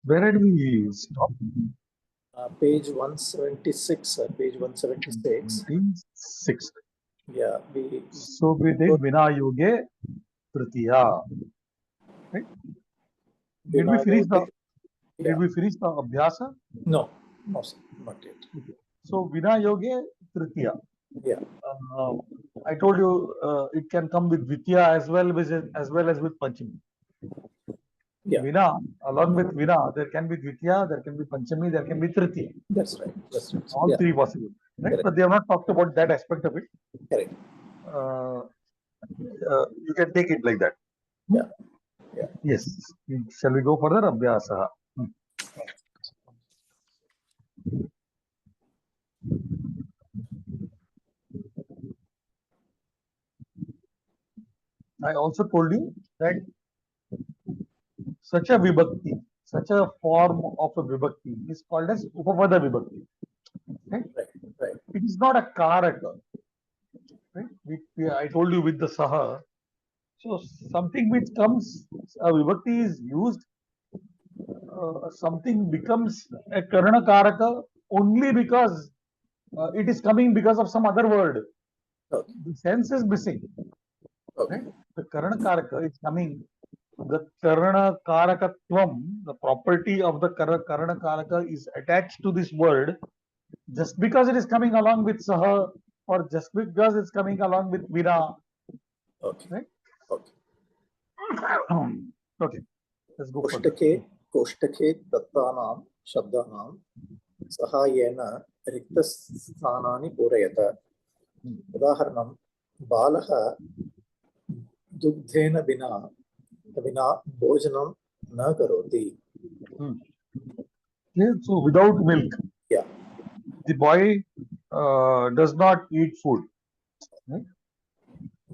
Where did we stop? Page 176. Page 176. 26. Yeah, So we did Vina Yoge Tritiya. Right? Did we finish the Abhyasa? No, sir, not yet. Okay. So Vina Yoge Tritiya. Yeah. I told you it can come with Vitya as well as with Panchami. Yeah. Vina, along with Vina, there can be Dvitiya, there can be Panchami, there can be Tritiya. That's right. That's right. All three possible. Right? Correct. But they have not talked about that aspect of it. Correct. You can take it like that. Yeah. Yeah. Yes. Shall we go further? Abhyasa. I also told you that such a vibhakti, such a form of a vibhakti is called as upapada vibhakti. Right? Right. It is not a karaka. Right? I told you with the saha. So something which comes, a vibhakti is used, something becomes a karana karaka only because it is coming because of some other word. Okay. The sense is missing. Okay. Right? The karana karaka is coming. The karana karakatvam, the property of the karana karaka is attached to this word just because it is coming along with saha or just because it's coming along with vina. Okay. Right? Okay. Okay. Let's go further. कोष्टके दत्तानां शब्दानां सहायेन रिक्तस्थानानि पूरयत. उदाहरणं बालः दुग्धेन विना भोजनं न करोति. Yeah, so without milk, yeah, the boy does not eat food. Right?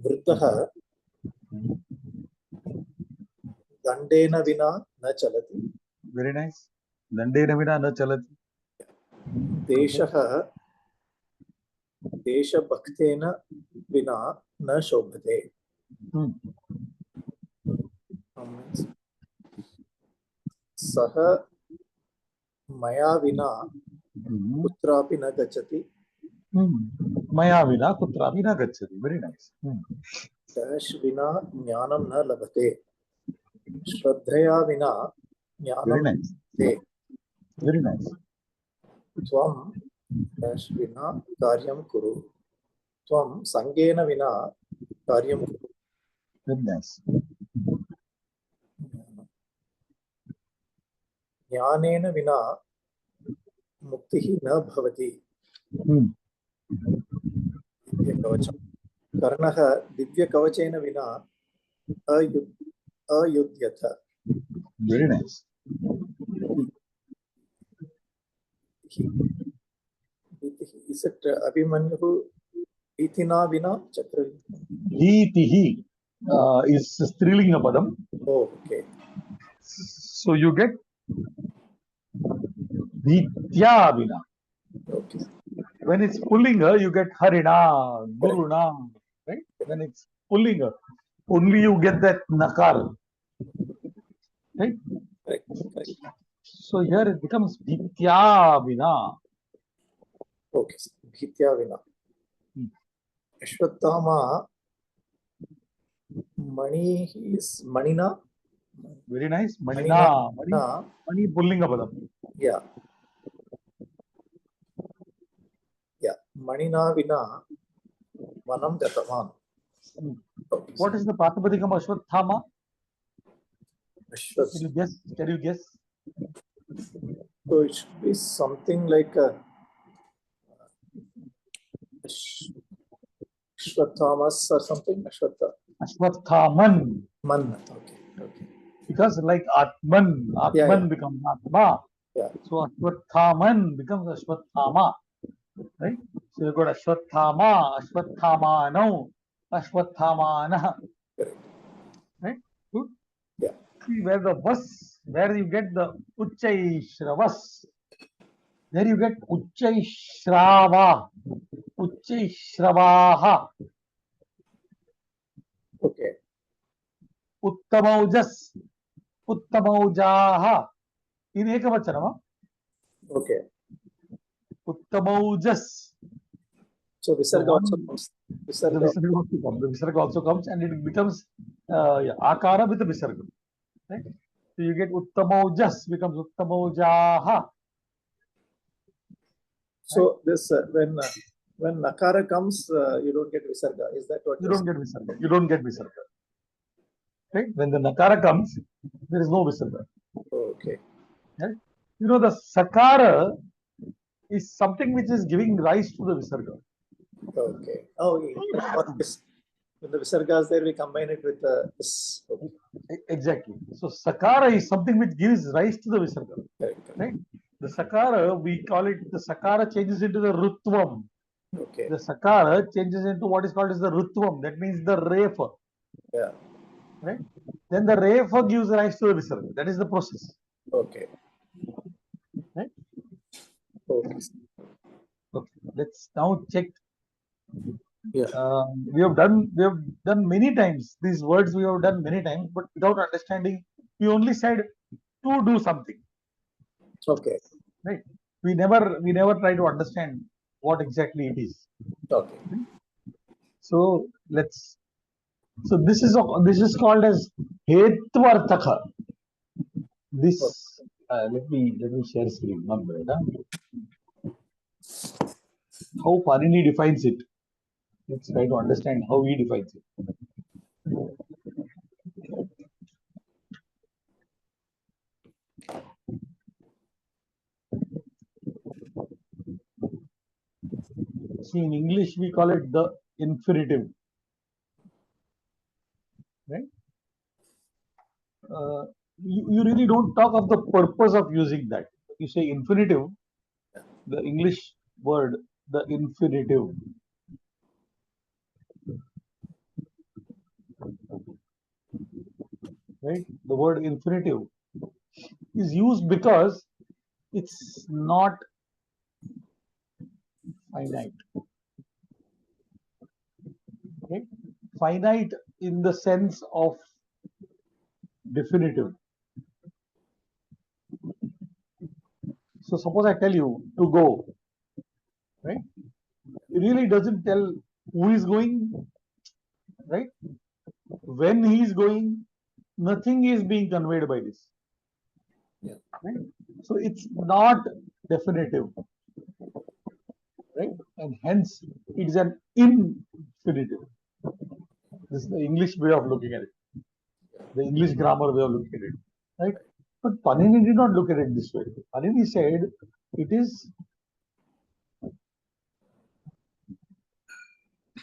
वृद्धः दण्डेन विना न चलति. Very nice. दण्डेन विना न चलति. देशभक्तेन विना न शोभते. सः मया विना कुत्रापि न गच्छति. मया विना कुत्रापि न गच्छति. Very nice. डैश विना ज्ञानं न लभते. श्रद्धया विना ज्ञानं लभते. Very nice. त्वं डैश विना कार्यं कुरु. त्वं संगेन विना कार्यं कुरु. Very nice. ज्ञानेन विना मुक्तिः न भवति. दिव्यकवचं. कर्णः दिव्यकवचेन विना अयुध्यत. Very nice. Is it Abhimanyu Itina Vina Chakravyuha? Dhitihi is Strilinga Padam. Oh, okay. So you get Dhitya Vina. Okay. When it's Pullinga, you get Harina, Guruna. Right? When it's Pullinga, only you get that Nakar. Right? Right. So here it becomes Dhitya Vina. Okay. Dhitya Vina. Ashwatthama Mani is Manina. Very nice. Manina. Mani Pullinga Padam. Yeah. Yeah. Manina Vina Vanam Gatavan. Okay. What is the Pratipadikam Ashwatthama? Can you guess? So it should be something like Ashwathamas or something. Ashwathaman. Man. Okay. Because like Atman becomes Atma. Yeah. So Ashwathaman becomes Ashwathama. Right? So you got Ashwathama, Ashwathamano, Ashwathamana. Right? Good? Yeah. See where the vas, where you get the Uchchaishravas. There you get Uchchaishrava, Uchchaishravaha. Okay. Uttamaujas, Uttamaujaha. in ekavachanama. Okay. Uttamaujas. So The Visarga one, also comes. the Visarga. visarga also comes. The visarga also comes, and it becomes akara with the visarga. Right? So you get uttamaujas becomes uttamaujaha. So this when nakara comes, you don't get Visarga. Is that what You don't get visarga. You don't get visarga. Right? When the nakara comes, there is no visarga. Okay. Right? You know, the sakara is something which is giving rise to the visarga. Okay. Oh, when the Visarga is there, we combine it with this. Okay. Exactly. So sakara is something which gives rise to the visarga. Correct. Right? The sakara, we call it, the sakara changes into the rutvam. Okay. The sakara changes into what is called as the rutvam. That means the refa. Yeah. Right? Then the refa gives rise to the visarga. That is the process. Okay. Right? Okay. Okay. Let's now check. Yeah. We have done many times these words. We have done many times, but without understanding, we only said to do something. Okay. Right? We never try to understand what exactly it is. Okay. So let's. So this is called as hetvarthaka. This let me share screen. One minute. How Panini defines it. Let's try to understand how he defines it. See, in English we call it the infinitive. Right? You really don't talk of the purpose of using that. You say infinitive, the English word, the infinitive. Right? The word infinitive is used because it's not finite. Okay? Finite in the sense of definitive. So suppose I tell you to go, right? It really doesn't tell who is going, right? When he is going, nothing is being conveyed by this. Yeah. Right? So it's not definitive, right? And hence it is an infinitive. This is the English way of looking at it, the English grammar way of looking at it, right? But Panini did not look at it this way. Panini said it is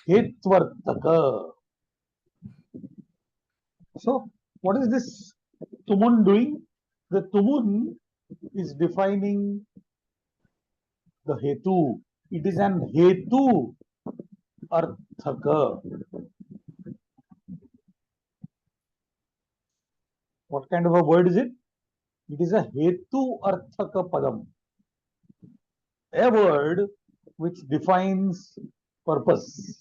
hetvartaka. So what is this tumun doing? The tumun is defining the hetu. It is an hetu arthaka. What kind of a word is it? It is a hetu arthaka padam. A word which defines purpose.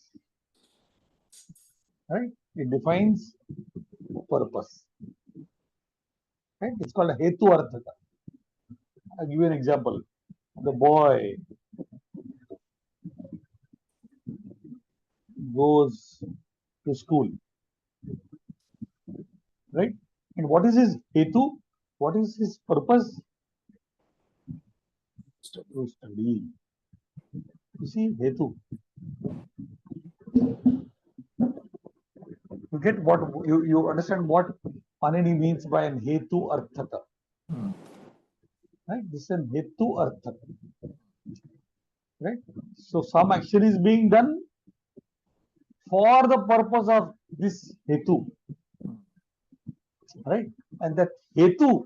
Right? It defines purpose. Right? It's called a hetu arthaka. I'll give you an example. The boy goes to school. Right? And what is his hetu? What is his purpose? To study. You see, hetu. You get what you understand what Panini means by an hetu arthaka. Right? This is an hetu arthaka. Right? So some action is being done for the purpose of this hetu. Right? And that hetu,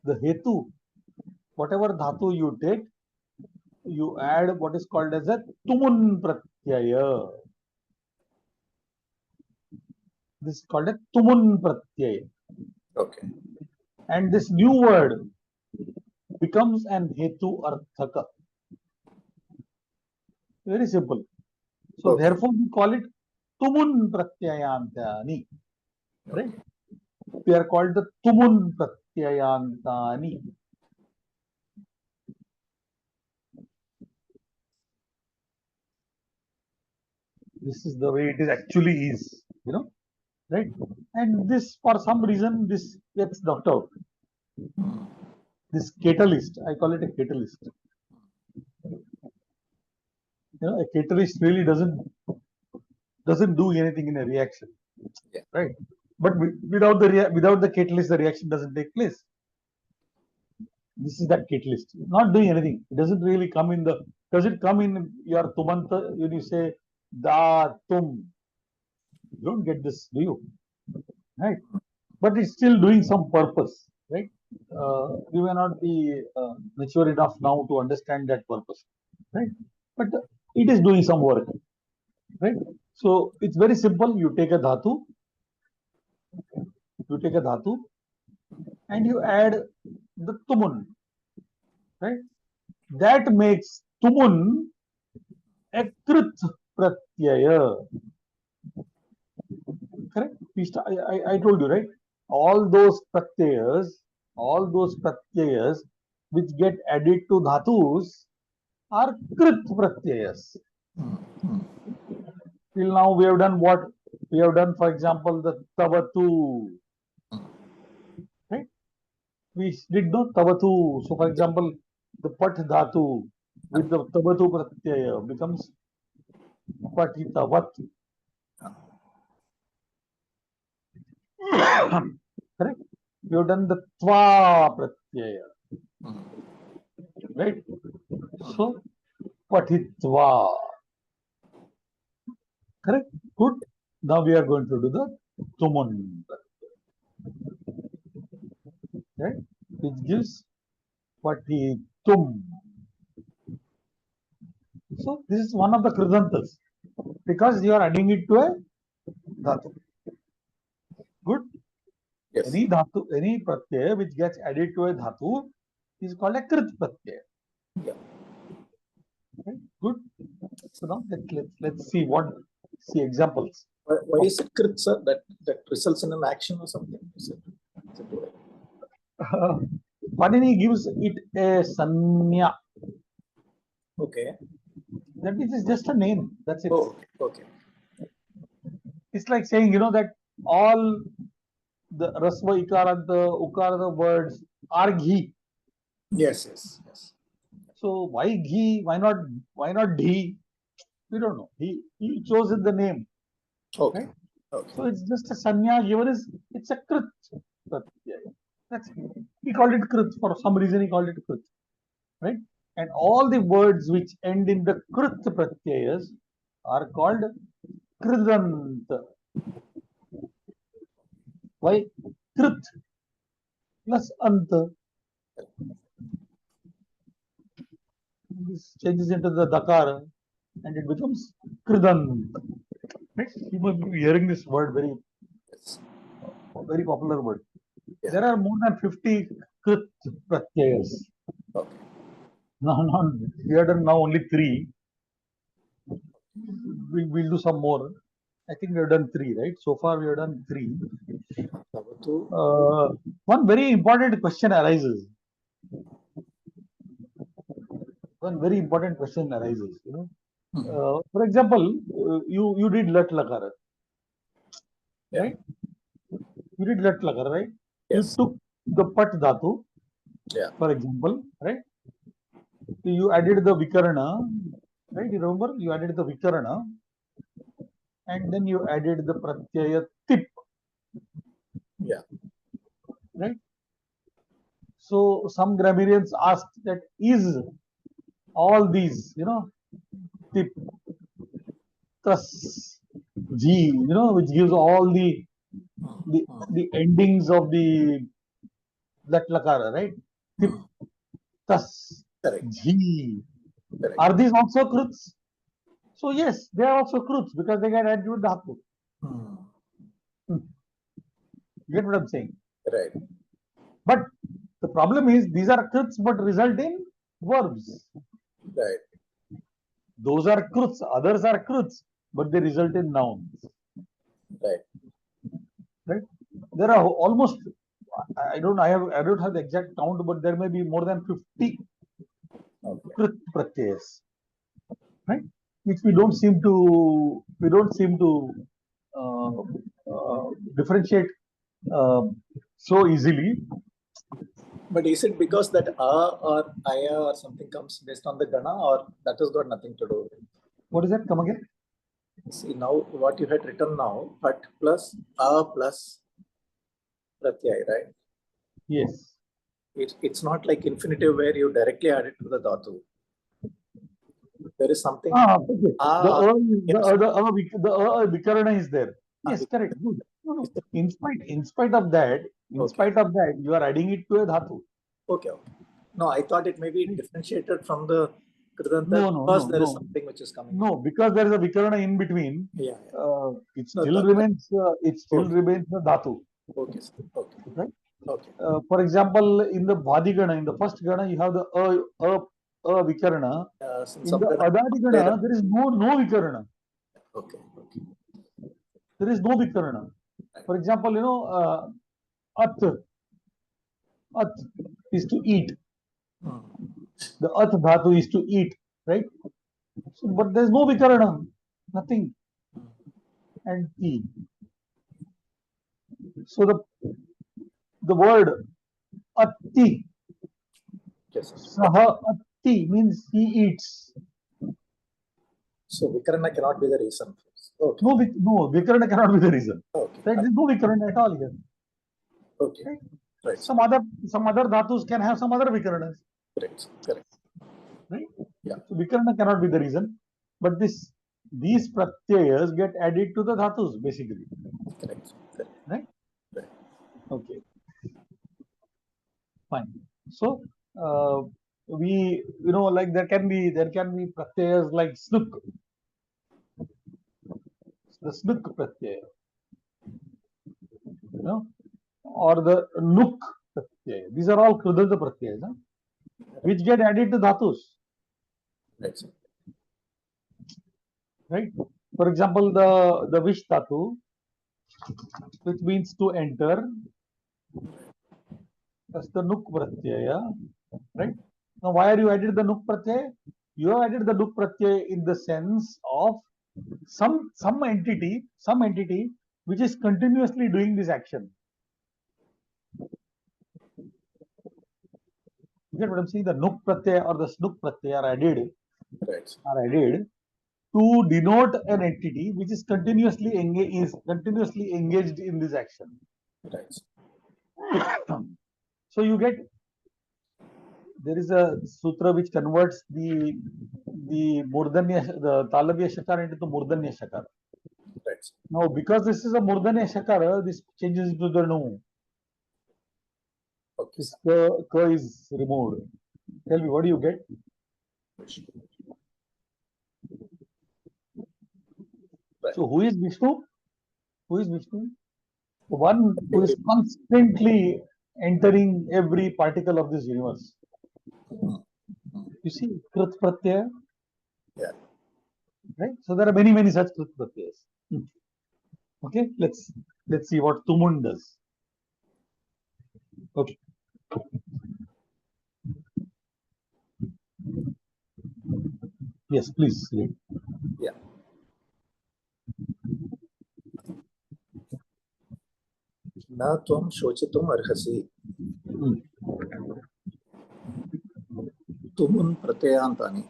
the hetu, whatever dhatu you take, you add what is called as a tumun pratyaya. This is called a tumun pratyaya. Okay. And this new word becomes an hetu arthaka. Very simple. So Okay. therefore we call it tumun pratyayantani. Right? They are called the tumun pratyayantani. This is the way it is actually is, right? And this, for some reason, this gets knocked out. This catalyst, I call it a catalyst. A catalyst really doesn't do anything in a reaction, Yeah. right? But without the catalyst, the reaction doesn't take place. This is that catalyst, not doing anything. It doesn't really come in the. Does it come in your tumanta when you say da tum? You don't get this, do you? Right? But it's still doing some purpose, right? You may not be mature enough now to understand that purpose, right? But it is doing some work, right? So it's very simple. You take a dhatu, and you add the tumun, right? That makes tumun a krit pratyaya. Correct? I told you, right? All those pratyayas which get added to dhatus are krit pratyayas. Till now we have done what? We have done, for example, the tavatu. Right? We did not tavatu. So, for example, the pat dhatu with the tavatu pratyaya becomes patitavat. Correct? We have done the tva pratyaya. Right? So, patitva. Correct? Good. Now we are going to do the tumun. Right? Which gives patitum. So this is one of the kridantas because you are adding it to a dhatu. Good. Yes. Any dhatu, any pratyaya which gets added to a dhatu is called a krit pratyaya. Yeah. Okay, good. So now let's see examples. Why is it krit, sir? That results in an action or something? Is it right? Panini gives it a sanya. Okay. That means it's just a name. That's it. Oh, okay. It's like saying, that all the rasva, ikaranta, ukaranta words are ghee. Yes. So why ghee? Why not dhi? We don't know. He chose the name. Okay. Right? Okay. So it's just a sanya given it's a krit. That's he called it krit for some reason. He called it krit, right? And all the words which end in the krit pratyayas are called kridant. Why krit plus anta? This changes into the dakara and it becomes kridant. Right? You must be hearing this word very popular word. Yeah. There are more than 50 krit pratyayas. Okay. No, we have done now only 3. We'll do some more. I think we have done 3, right? So far we have done 3. One very important question arises. For example, you did lat lakara. Yeah. Right? You did lat lakara, right? Yes. You took the pat dhatu. Yeah. For example, right? You added the vikarana, right? You remember you added the vikarana, and then you added the pratyaya tip. Yeah. Right? So some grammarians ask that is all these, tip, tas, g, which gives all the endings of the lat lakara, right? Tip, tas, Correct. g. Correct. Are these also kruts? So yes, they are also kruts because they get added with dhatu. You get what I'm saying? Right. But the problem is these are kruts but result in verbs. Right. Those are kruts, others are kruts, but they result in nouns. Right? There are almost, I don't have the exact count, but there may be more than 50 krit pratyayas. Right? which we don't seem to differentiate so easily. But is it because that a or aya or something comes based on the gana, or that has got nothing to do with it? What is that? Come again? See, now what you had written now, but plus a plus pratyay, right? Yes. It's not like infinitive where you directly add it to the dhatu. There is something. Okay. Ah, The vikarana is there. Yes, Ah, correct. Good. No. In spite of that, you are adding it to a dhatu. Okay. No, I thought it may be differentiated from the kridanta No, because there is something which is coming. No, because there is a vikarana in between. Yeah. It still remains. It still remains the dhatu. Okay. Okay. Right. Okay. For example, in the Bhadigana, in the first gana, you have the vikarana. In the Adadigana, there is no vikarana. Okay. There is no vikarana. For example, at is to eat. The at dhatu is to eat, right? So, but there is no vikarana, nothing. And ti. So the word atti, saha atti means he eats. So vikarana cannot be the reason. Okay. No, vikarana cannot be the reason. Okay. Right? There is no vikarana at all here. Okay. Right. Some other dhatus can have some other vikaranas. Correct. Right? Yeah. So vikarana cannot be the reason, but these pratyayas get added to the dhatus basically. Correct. Right? Okay. Fine. So we like there can be pratyayas like snuk. The snuk pratyaya. Or the nuk pratyaya. These are all krudanta pratyayas, which get added to dhatus. Right. For example, the vish dhatu, which means to enter, that's the nuk pratyaya. Right. Now, why are you added the nuk pratyaya? You have added the nuk pratyaya in the sense of some entity which is continuously doing this action. You get what I'm saying? The nuk pratyaya or the snuk pratyaya are added to denote an entity which is continuously engaged in this action. So you get, there is a sutra which converts the Talavya Shakara into the Murdanya Shakara. Now, because this is a Murdanya Shakara, this changes into the Nu. This ka is removed. Tell me, what do you get? So, who is Vishnu? The one who is constantly entering every particle of this universe. You see, Krit Pratyaya. Yeah. Right? So there are many such Krit Pratyayas. Okay, let's see what Tumun does. Okay. Yes, please read. Yeah. Na tvam shochitum arhasi. Tumun pratyayantani.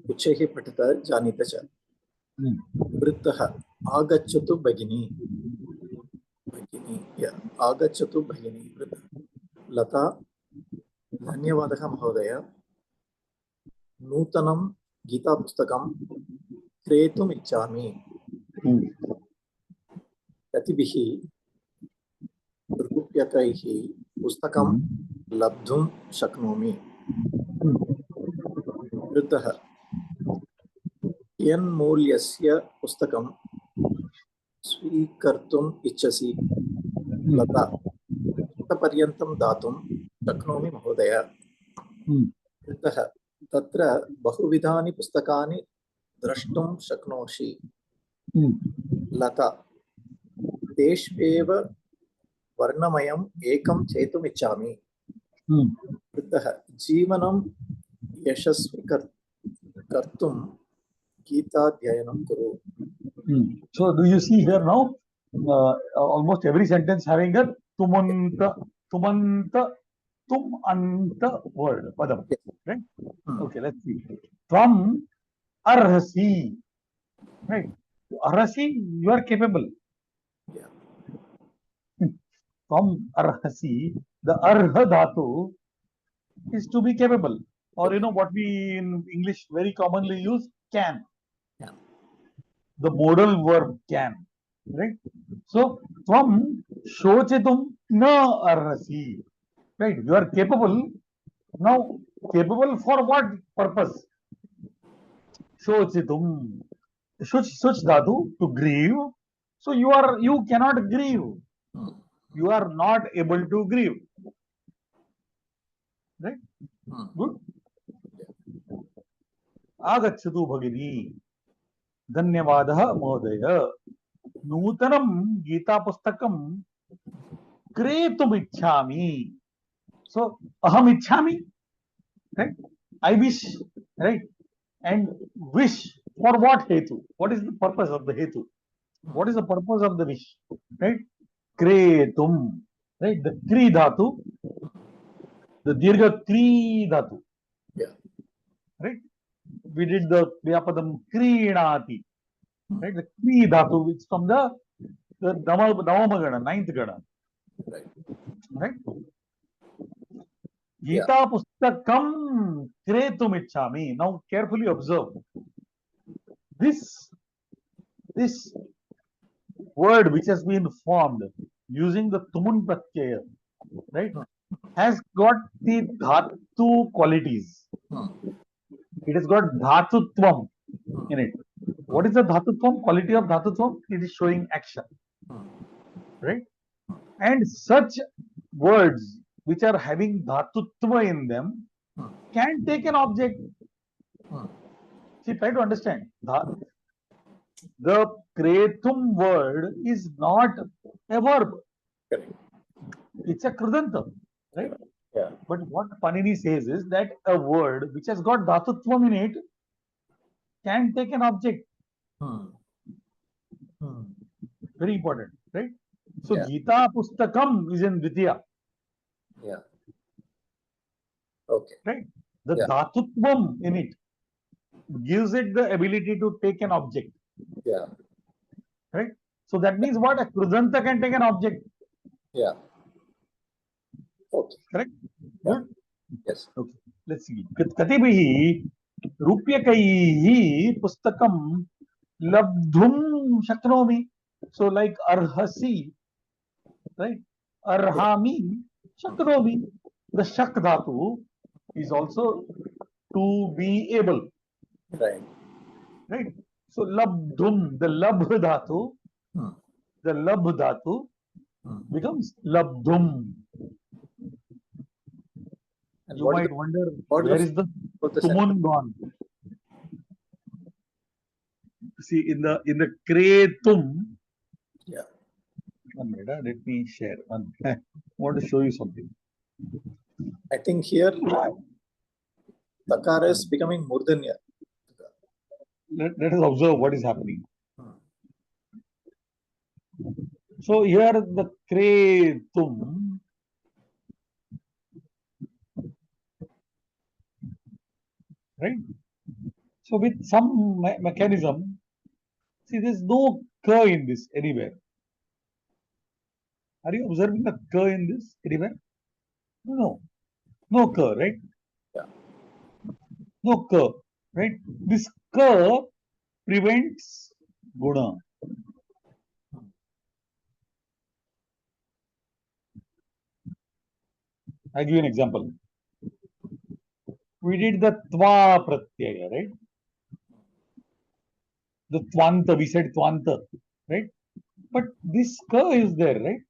Uchehi patata janita cha. Vrittaha agacchatu bhagini. Yeah. Agacchatu bhagini. Lata dhanyavadaha mahodaya. Nutanam Gita Pustakam Kretum Ichami Yatibihi Rupyakaihi Pustakam Labdhum Shaknomi Vrittaha Yan Mulyasya Pustakam Svikartum Ichasi Lata Paryantam Datum Shaknomi Mahodaya Vrittaha Tatra Bahuvidhani Pustakani Drashtum Shaknoshi Lata Deshveva Varnamayam Ekam Chetum Ichami Vrittaha Jivanam Yashasvi Kartum Gita Dhyayanam Kuru. So do you see here now, almost every sentence having a tumanta, tum anta word, padam, Yes. right? Hmm. Okay, let's see. Tvam arhasi, right? Arhasi, you are capable. Yeah. Tvam arhasi, the arha dhatu is to be capable. Or you know what we in English very commonly use, can. Yeah. The modal verb can, right? So, tvam shochitum na arhasi, right? You are capable. Now, capable for what purpose? Shochitum. Such dhatu, to grieve. So, you cannot grieve. Hmm. You are not able to grieve. Right? Hmm. Good. Agachatu bhagini. धन्यवादः महोदय. नूतनं गीतापुस्तकं क्रेतुमिच्छामि. So aham ichhami, right? I wish, right? And wish for what hetu? What is the purpose of the hetu? What is the purpose of the wish? Right? Kretum, right? The kri dhatu, the dirgha kri dhatu. Yeah. Right? We did the Vyapadam Krinati. Right? The Kri Dhatu, which from the Navamagana, ninth Gana. Right. Right? Gita Pustakam Kretum Ichhami. Now carefully observe. This word which has been formed using the Tumun Pratyaya, right, has got the Dhatu qualities. Hmm. It has got Dhatutvam in it. What is the Dhatutvam? Quality of Dhatutvam? It is showing action. Right? And such words which are having Dhatutva in them can take an object. See, try to understand. The Kretum word is not a verb. Correct. It's a Krudanta. Right? Yeah. But what Panini says is that a word which has got Dhatutvam in it can take an object. Hmm. Hmm. Very important, right? So Yeah. Gita Pustakam is in Dvitiya. Yeah. Okay. Right? The Yeah. Dhatutvam in it gives it the ability to take an object. Yeah. Right? So that means what? A Krudanta can take an object. Yeah. Okay. Correct? Yeah. Good? Yes. Okay. Let's see. Katibihi Rupyakaihi Pustakam Labdhum Shaknomi. So like Arhasi, right? Arhami Shaknomi. The Shak Dhatu is also to be able. Right. Right? So Labdhum, the Labh Dhatu, Hmm. the Labh Dhatu Hmm. becomes Labdhum. And You what might is wonder what where is is the the Tumun gone? See in the Kretum. Yeah. One minute, let me share. I want to show you something. I think here Takara is becoming Murdanya. Let us observe what is happening. Hmm. So here the Kretum, right? So with some mechanism, see there's no K in this anywhere. Are you observing the K in this anywhere? No. No K, right? Yeah. No K, right? This K prevents Guna. I'll give you an example. We did the Tva Pratyaya, right? The Tvanta, we said Tvanta, right? But this K is there, right?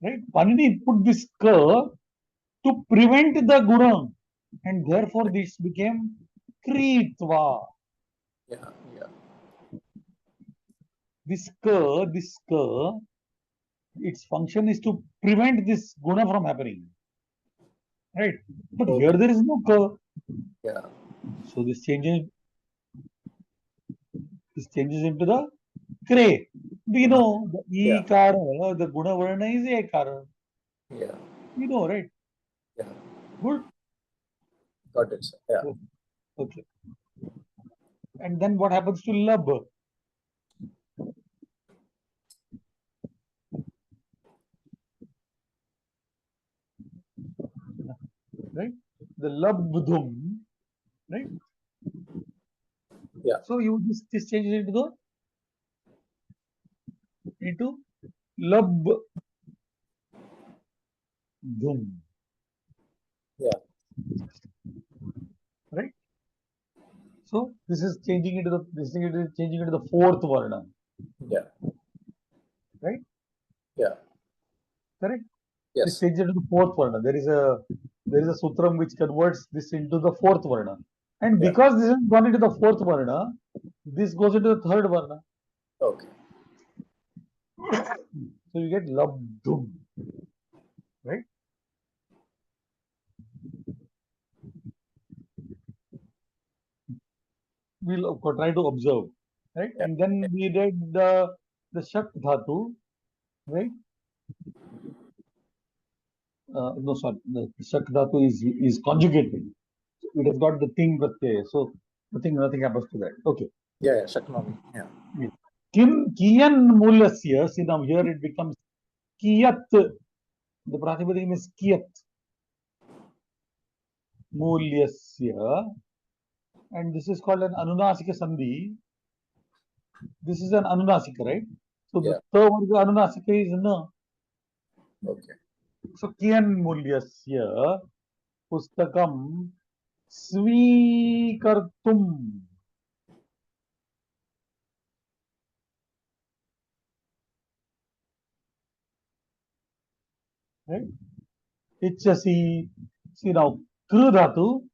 Right? Panini put this K to prevent the Guna, and therefore this became Kritva. Yeah. Yeah. This K, its function is to prevent this Guna from happening. Right? But Okay. here there is no K. Yeah. So this changes into the Kre. We know the Yeah. Ikara, the Guna Varna is Ekara. Yeah. We know, right? Yeah. Good. Got it, sir. Yeah. Okay. And then what happens to Lab? Right? The Labdhum. Right? Yeah. So you this changes into Labdhum. Yeah. Right? So this is changing into the fourth Varna. Yeah. Right? Yeah. Correct? This Yes. changes into the fourth Varna. There is a sutram which converts this into the fourth Varna. And Yeah. because this has gone into the fourth Varna, this goes into the third Varna. Okay. So you get Labdhum. Right? We'll try to observe. Right? Yeah. And then we read the Shak Dhatu. Right? No, sorry. The Shak Dhatu is conjugated. It has got the thing pratyaya. So nothing happens to that. Okay. Yeah. Yeah. Shaknomi. Yeah. Kim kiyan mulasya. See now here it becomes kiyat. The pratipadikam is kiyat mulyasya, and this is called an anunasika sandhi. This is an anunasika, right? So the Yeah. third anunasika is na. Okay. So kiyan mulyasya pustakam svikartum. Right? Ichasi. See now, kru dhatu,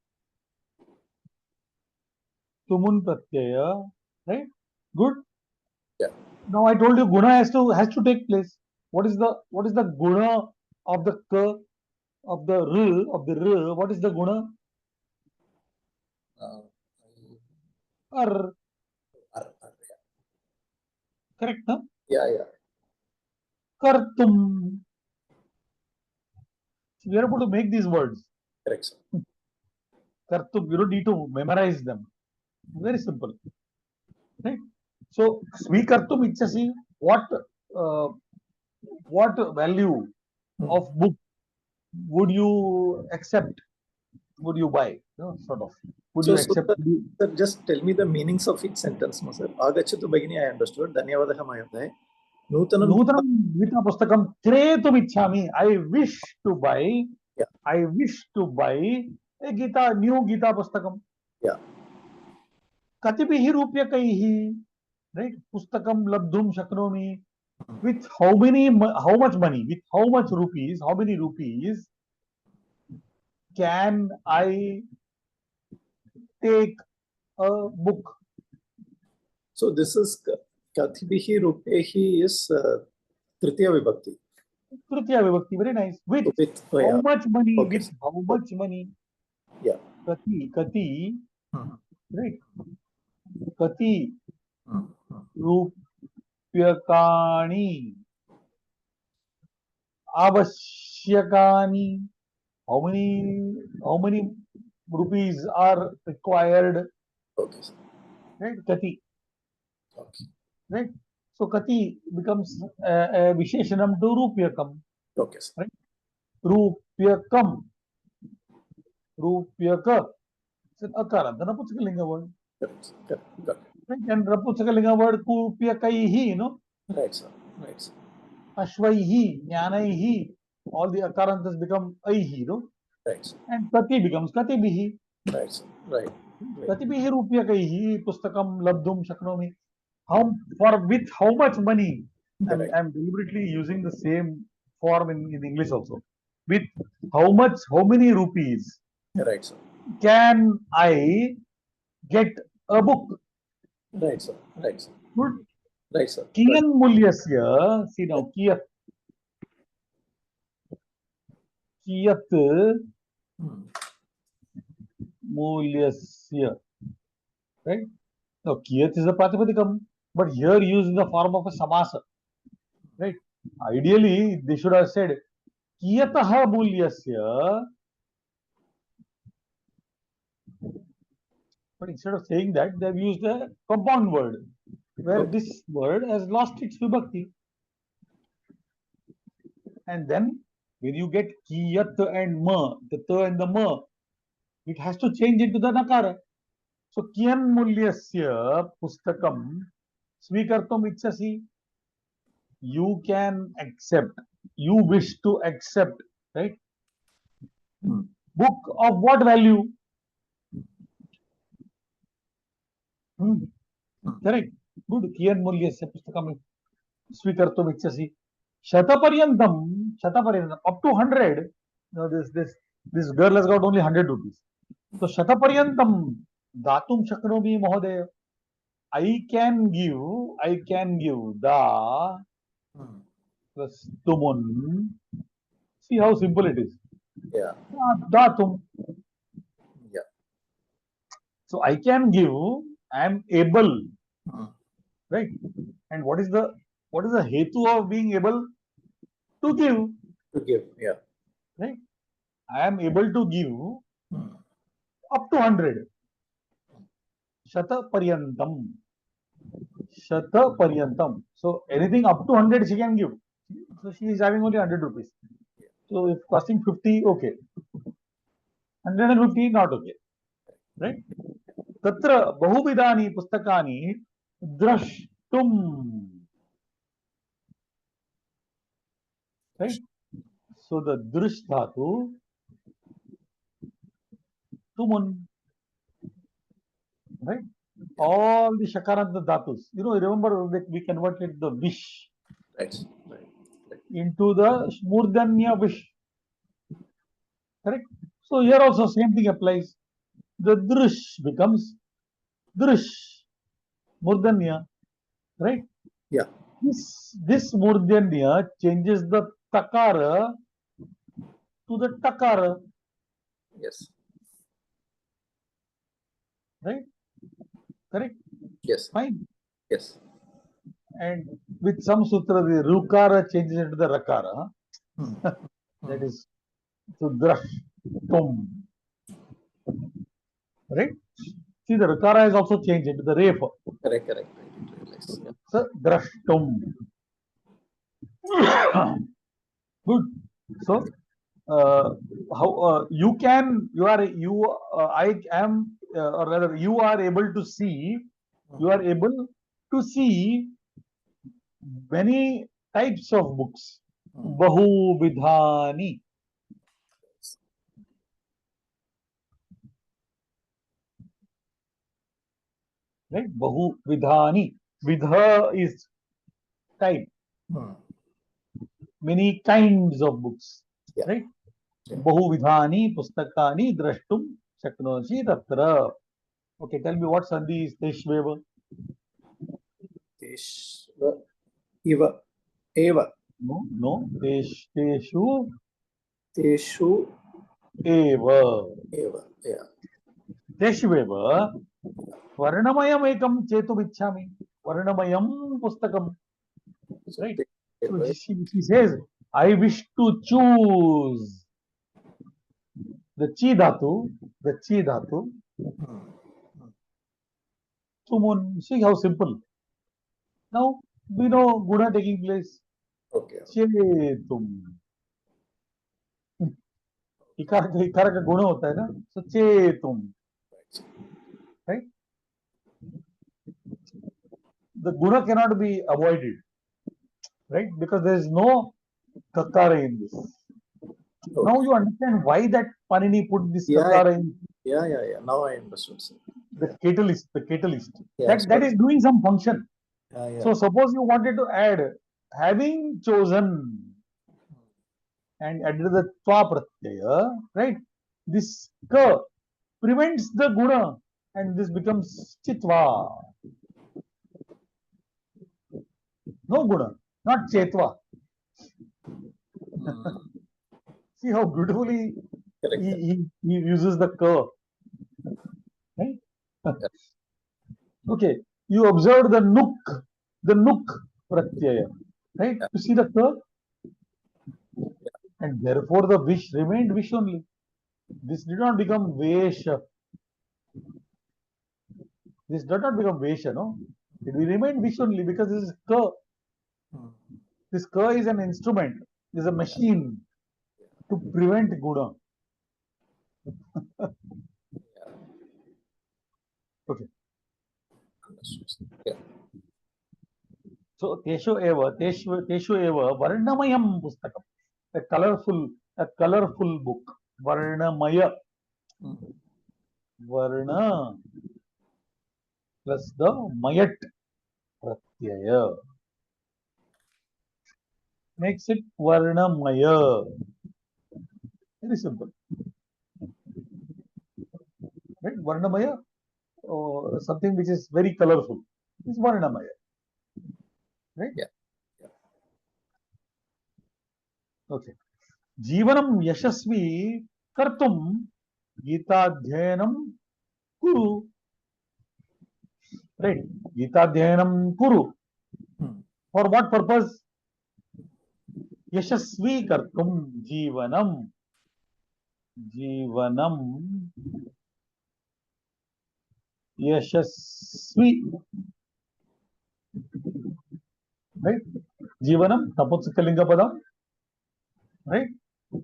tumun pratyaya, right? Good. Yeah. Now I told you guna has to take place. What is the guna of the k of the r? What is the guna? Uh, Ar. yeah. Correct, huh? Yeah. Yeah. Kartum. We are able to make these words. Correct, sir. Kartum. You don't need to memorize them. Very simple. Right? So svikartum ichasi. Uh, what value of book would you accept? Would you buy? Sort of. Would you accept? Sir, just tell me the meanings of each sentence, no, sir. Agachatu bagini, I understood. Dhanyavadaha mayodaya. Nutanam. Nutanam Gita Pustakam Kretum Ichhami. I wish to buy. Yeah. I wish to buy a new Gita Pustakam. Yeah. Katibihi Rupyakaihi. Right? Pustakam Labdhum Shaknomi. With how much money? With how much rupees? How many rupees can I take a book? So this is Kathibihi Rupehi is Tritiya Vibhakti. Tritiya Vibhakti, very nice. With oh, how yeah. much money? Okay. With how much money? Yeah. Kati, right? Kati Rupyakani Avashyakani. How many rupees are required? Okay. Right? Kati. Okay. Right? So Kati becomes a Visheshanam to Rupyakam. Okay. Right? Rupyakam. Rupyaka. It's an akara, the Naputakalinga word. Correct. Correct. Got it. Right? And Naputakalinga word Kupyakaihi, Right, sir. Right, sir. Ashvaihi, Jnanaihi. All the akarantas become aihi, Right, sir. And Kati becomes Katibihi. Right, sir. Right. Katibihi Rupyakaihi Pustakam Labdhum Shaknomi. With how much money? I'm deliberately using the same form in English also. With how many rupees Right, sir. can I get a book? Right, sir. Right, sir. Good. Right, sir. Kiyan mulyasya. See now, kiyat mulyasya. Right? Now, kiyat is a pratipadikam, but here used in the form of a samasa. Right? Ideally, they should have said kiyataha mulyasya. But instead of saying that, they have used a compound word, where this word has lost its vibhakti. And then, when you get kiyat and ma, the ta and the ma, it has to change into the nakara. So, kiyan mulyasya pustakam svikartum ichasi. You can accept, you wish to accept, right? Book of what value? Correct. Good. Kiyan mulyasya pustakam svikartum ichasi. Shataparyantam, up to 100. Now this girl has got only 100 rupees. So Shataparyantam datum shaknomi mohoday. I can give the plus tumun. See how simple it is. Yeah. Datum. Yeah. So I can give, I am able. Right? And what is the hetu of being able to give? To give, yeah. Right? I am able to give up to 100. Shata paryantam. Shata paryantam. So anything up to 100 she can give. So she is having only 100 rupees. So if costing 50, okay. 150, not okay. Right? Tatra bahuvidani pustakani drashtum. Right? So the drish dhatu, tumun. Right? All the shakaranta dhatus. You know, remember that we converted the vish into the murdanya vish. Correct? So here also same thing applies. The drish becomes drish, murdanya. Right? Yeah. This murdanya changes the takara to the takara. Yes. Right? Correct? Yes. Fine. Yes. And with some sutra, the rukara changes into the rakara. That is to drash, tum. Right? See, the rakara is also changed into the refa. Correct. I didn't realize. Yeah. So, drashtum. Good. So, how you can, you are, I am, or rather, you are able to see, many types of books. Bahu vidhani. Right? Bahu vidhani. Vidha is type. Many kinds of books. Yeah. Right? Bahu vidhani pustakani drashtum shaknosi tatra. Okay, tell me what sandhi is teshveva? Eva. Eva. No. Teshu. Teshu. Eva. Eva. Yeah. Teshveva. Varnamayam ekam chetu vichami. Varnamayam pustakam. Right? So she says, I wish to choose the chi dhatu. Tumun. See how simple. Now we know guna taking place. Okay. Chetum. इकार का गुण होता है ना. So chetum. Right? The guna cannot be avoided. Right? Because there is no kakara in this. Okay. Now you understand why that Panini put this kakara in. Yeah. Now I understood. Sir. The catalyst. Yeah, that is doing some function. Yeah. So suppose you wanted to add, having chosen, and added the twa pratyaya, right? This ka prevents the guna, and this becomes chitva. No guna, not chetva. See how beautifully he uses the ka. Okay, you observe the nook pratyaya, right? Yeah. You see the curve, and therefore the wish remained wish only. This did not become vesha. This did not become vesha, no? It will remain wish only because this is ka. Hmm. This ka is an instrument, is a machine to prevent guna. Yeah. Okay. Yeah. So teshu eva varnamayam pustakam. A colorful book. Varnamaya. Hmm. Varna plus the mayat pratyaya makes it Varnamaya. Very simple. Right? Varnamaya, something which is very colorful, is Varnamaya. Right? Yeah. Yeah. Okay. Jivanam yashasvi kartum Gitadhyanam kuru. Right? Gitadhyanam kuru. Hmm. For what purpose? Yashasvi kartum Jivanam. Jivanam yashasvi. Right? Jivanam, Naputsukalinga padam. Right?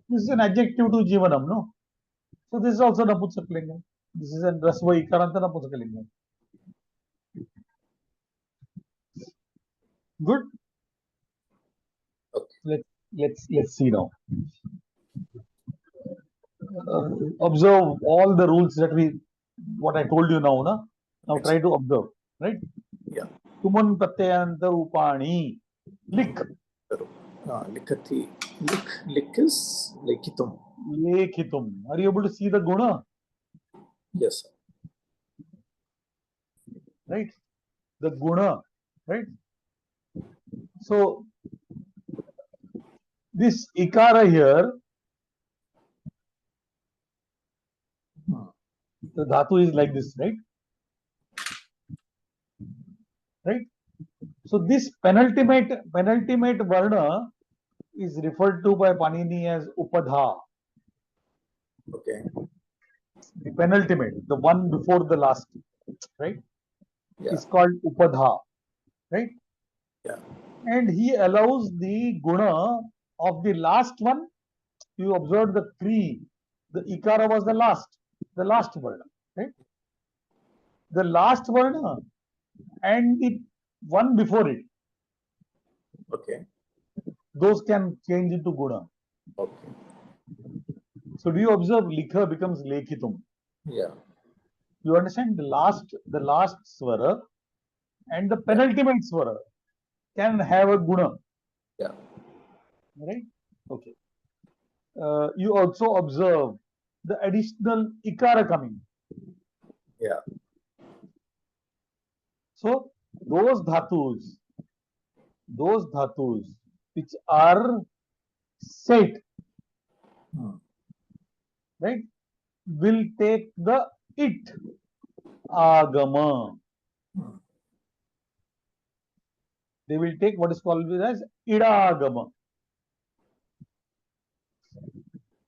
This is an adjective to Jivanam, no? So this is also Naputsakalingam. This is an Rasva Ikaranta Naputsakalingam. Good. Okay. Let's see now. Observe all the rules that what I told you now, na? Now try to observe, right? Yeah. Tuman Pratyayanta Upani. Lik. Likati. Lik is likitum. Lekhitum. Are you able to see the guna? Yes, sir. Right? The guna. Right? So this ikara here, the dhatu is like this, right? Right? So this penultimate varna is referred to by Panini as upadha. Okay. The penultimate, the one before the last, right? Yeah. Is called upadha, right? Yeah. And he allows the guna of the last one. You observe the kri, the ikara was the last varna, right? The last varna and the one before it, Okay. those can change into guna. Okay. So do you observe likha becomes lekhitum? Yeah. You understand the last swara and the penultimate swara can have a guna. Yeah. Right? Okay. You also observe the additional ikara coming. Yeah. So those dhatus which are set, right, will take the it agama. They will take what is called as idagama.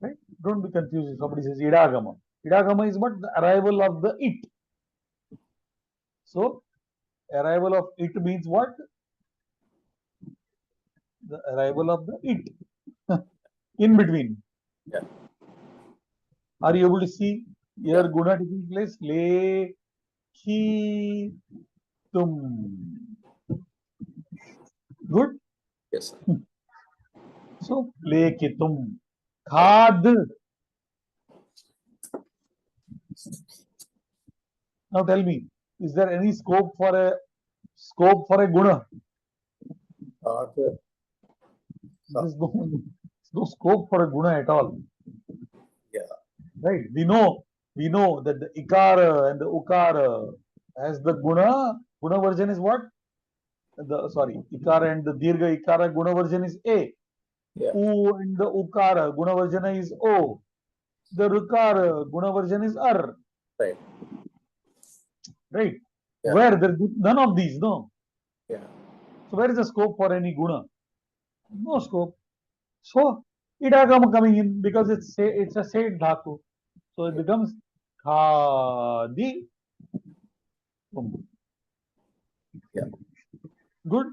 Right? Don't be confused if somebody says idagama. Idagama is what? The arrival of the it. So arrival of it means what? The arrival of the it in between. Yeah. Are you able to see here Yeah. guna taking place? Le ki tum. Good. Yes, sir. So le ki tum. Khad. Now tell me, is there any scope for a guna? There's no scope for a guna at all. Yeah. Right? We know that the ikara and the ukara has the guna. Guna version is what? Ikara and the dirgha ikara guna version is A. Yeah. U and the ukara guna version is O. The rukara guna version is R. Right. right? Yeah. Where there is none of these, no. Yeah. So where is the scope for any guna? No scope. So idagam coming in because it's a said dhatu. So it becomes khadi tum. Yeah. Good.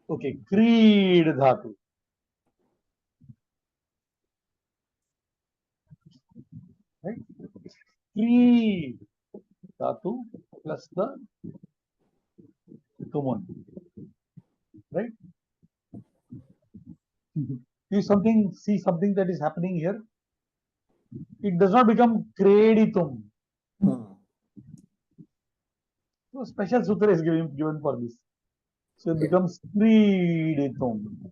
Okay. Creed dhatu. Right. Creed dhatu plus the tumun. Right. You see something that is happening here. It does not become creditum. Hmm. So special sutra is given for this. So it Yeah. becomes creditum.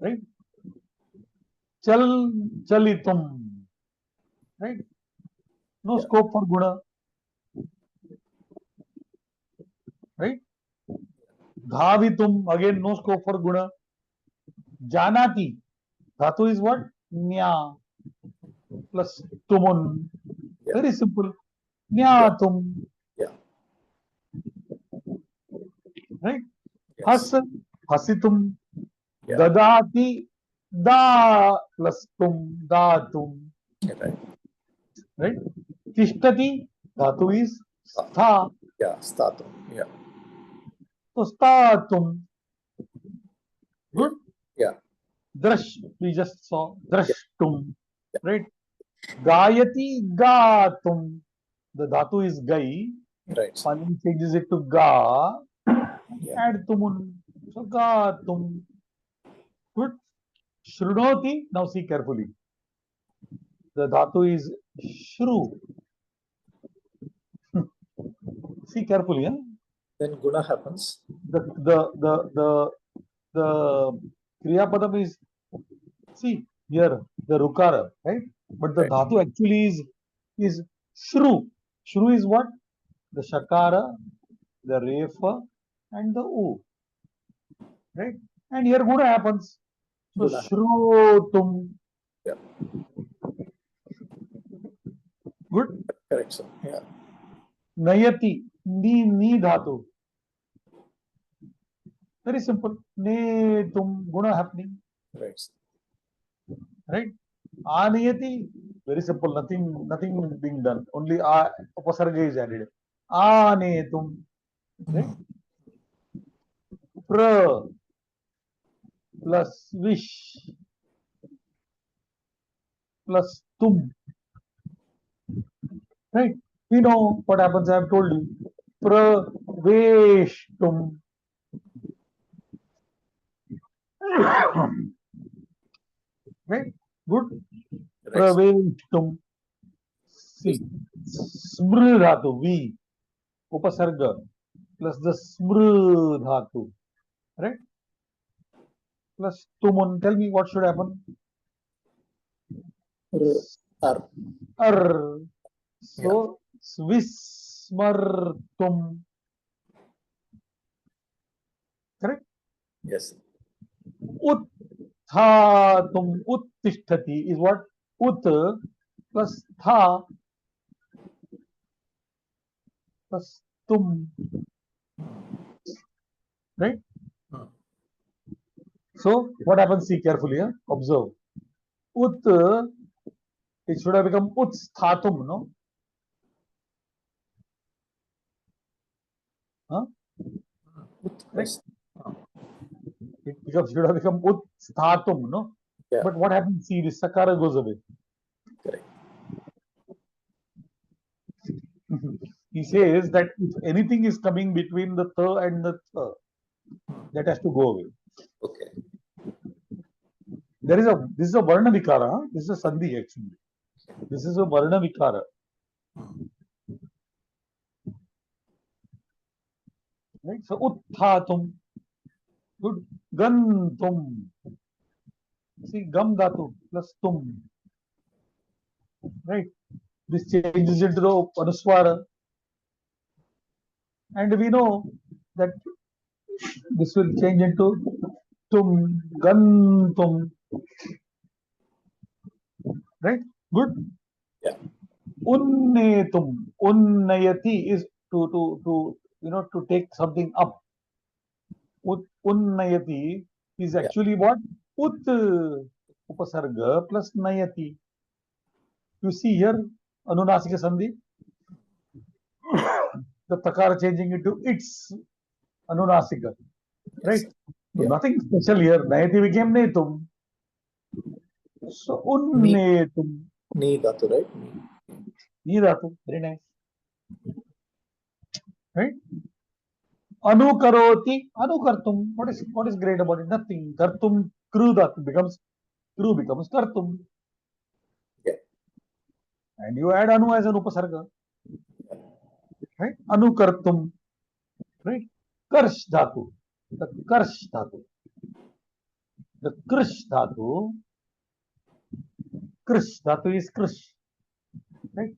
Right? Chalitum. Right? No Yeah. scope for guna. Right? Dhavitum, again no scope for guna. Janati. Dhatu is what? Nya plus tumun. Yeah. Very simple. Nyatum. Yeah. Right? Yes. Has, hasitum. Yeah. Dadati. Da plus tum. Datum. Yeah, right. Right? Tishtati. Dhatu is stha. Yeah. Statum. Yeah. So statum. Good. Yeah. Drash, we just saw. Drashtum. Yeah. Right? Gayati, gatum. The dhatu is gai. Right. Finally changes it to ga. Yeah. Add tumun. So gatum. Good. Shrunoti. Now see carefully. The dhatu is shru. See carefully. Huh? Then guna happens. The kriya padam is, see here, the rukara, right? But the Right. dhatu actually is shru. Shru is what? The shakara, the refa, and the u. Right? And here guna happens. So Guna. shrutum. Yeah. Good. Correct, sir. Yeah. Nayati. Ni dhatu. Very simple. Netum. Guna happening. Right. Right? Aniyati. Very simple. Nothing being done. Only upasarga is added. Anetum. Right? Pra plus wish plus tum. Right? We know what happens. I have told you. Praveshtum. Right? Good. Right. Praveshtum. See. Smr dhatu. V. Upasarga. Plus the smr dhatu. Right? Plus tumun. Tell me what should happen. Ar. Ar. So, svismartum. Correct? Yes. Utthatum. Uttishtati is what? Ut plus tha plus tum. Right? Hmm. So, what happens? See carefully. Huh? Observe. Ut, it should have become utsthatum, no? Huh? Yes. It should have become utsthatum, no? Yeah. But what happens? See, this sakara goes away. Correct. He says that if anything is coming between the tha and the tha, that has to go away. Okay. This is a varna vikara. Huh? This is a sandhi actually. This is a varna vikara. Right? So utthatum. Good. Gantum. See, gam dhatu plus tum. Right? This changes into the anuswara. And we know that this will change into tum, gantum. Right? Good? Yeah. Unnetum. Unnayati is to to take something up. Unnayati is Yeah. actually what? Ut upasarga plus nayati. You see here Anunasika Sandhi, the takara changing into its Anunasika, right? Yes. So Yeah. nothing special here. Nayati became netum. So Ni, unnetum. ni dhatu, right? Ni. Dhatu. Very nice. Right? Anukaroti, anukartum. What is great about it? Nothing. Kartum, kru dhatu becomes kartum. Yeah. And you add anu as an upasarga. Right? Anukartum. Right? Karsh dhatu. The karsh dhatu. The krish dhatu. Krish dhatu is krish. Right?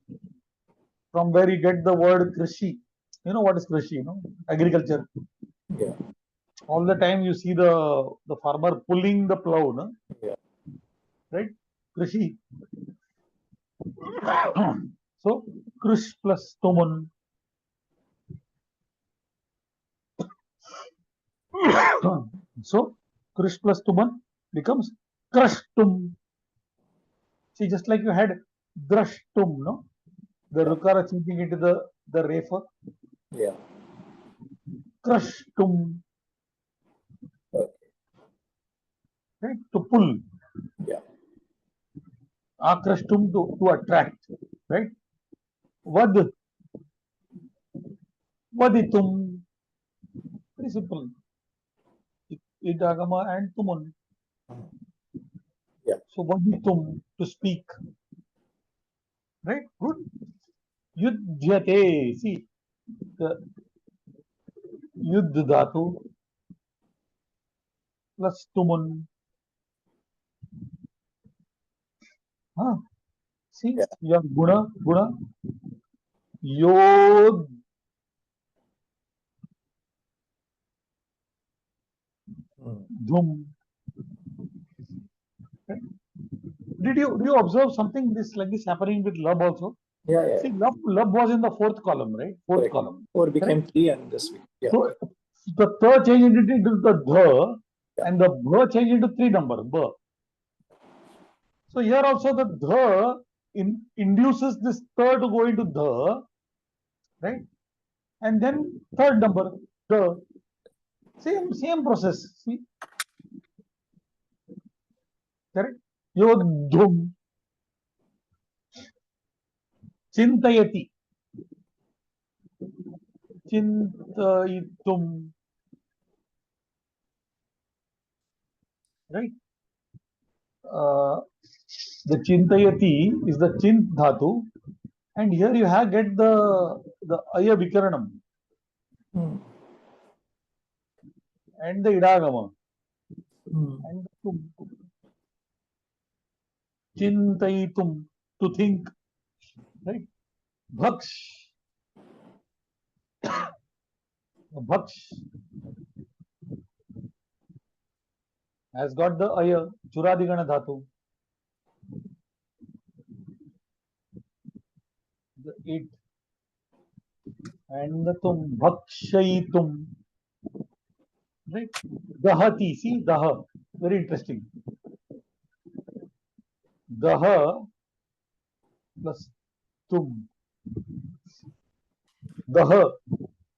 From where you get the word krishi. You know what is krishi? You know, agriculture. Yeah. All the time you see the farmer pulling the plow, no? Yeah. Right? Krishi. So krish plus tumun. So krish plus tuman becomes krashtum. See, just like you had drashtum, no? The Yeah. rukara changing into the refa. Yeah. Krashtum, Okay. right? To pull. Yeah. Akrashtum to attract, right? Vad, vaditum. Very simple. Idagama and tumun. Yeah. So vaditum, to speak. Right? Good. Yudhyate. See, the yudh dhatu plus tumun. Huh? See, Yeah. you have guna, yod, dhum. Right? Did you observe something like this happening with lab also? Yeah. Yeah. See, lab was in the fourth column, right? Fourth Correct. column. Four Correct? became three, and this week. Yeah. So the third changed into the dha, Yeah. and the bha changed into 3 number, bha. So here also the dha induces this third to go into dha, right? And then third number, the same process. See, correct? Yodhum, chintayati, chintayitum, right? The chintayati is the chint dhatu, and here you have get the aya vikaranam and the idagama and the tum. Chintayitum, to think, right? Bhaksh, bhaksh has got the aya, churadigana dhatu, the it, and the tum, bhakshayitum, right? Dahati, see, daha, very interesting. Daha plus tum, daha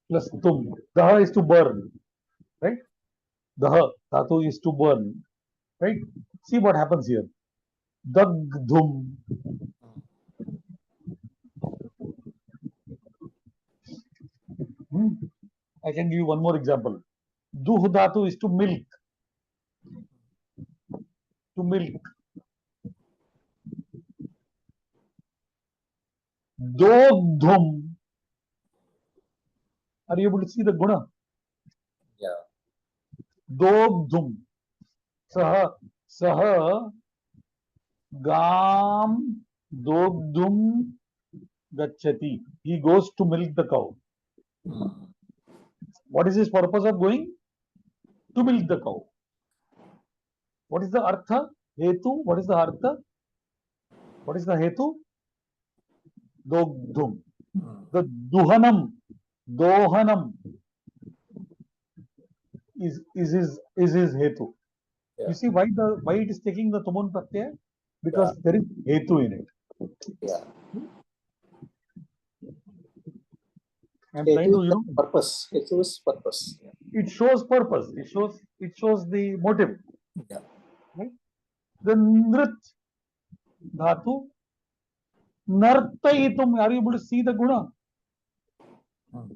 plus tum. Daha is to burn, right? Daha, dhatu is to burn, right? See what happens here. Dagdhum. I can give you one more example. Duh dhatu is to milk. To milk. Dogdhum. Are you able to see the guna? Yeah. Dogdhum. Saha, saha, gam, dogdhum, gachati. He goes to milk the cow. What is his purpose of going? To milk the cow. What is the artha? Hetu? What is the artha? What is the hetu? Dogdhum. Hmm. The Dohanam is his hetu. Yeah. You see why it is taking the tumun pratyaya? Because there is hetu in it. Yeah. I'm Hetu trying to, is the purpose. Hetu is purpose. Yeah. it shows purpose. It shows the motive. Yeah. Right? The nrit dhatu, nartayitum. Are you able to see the guna? Hmm.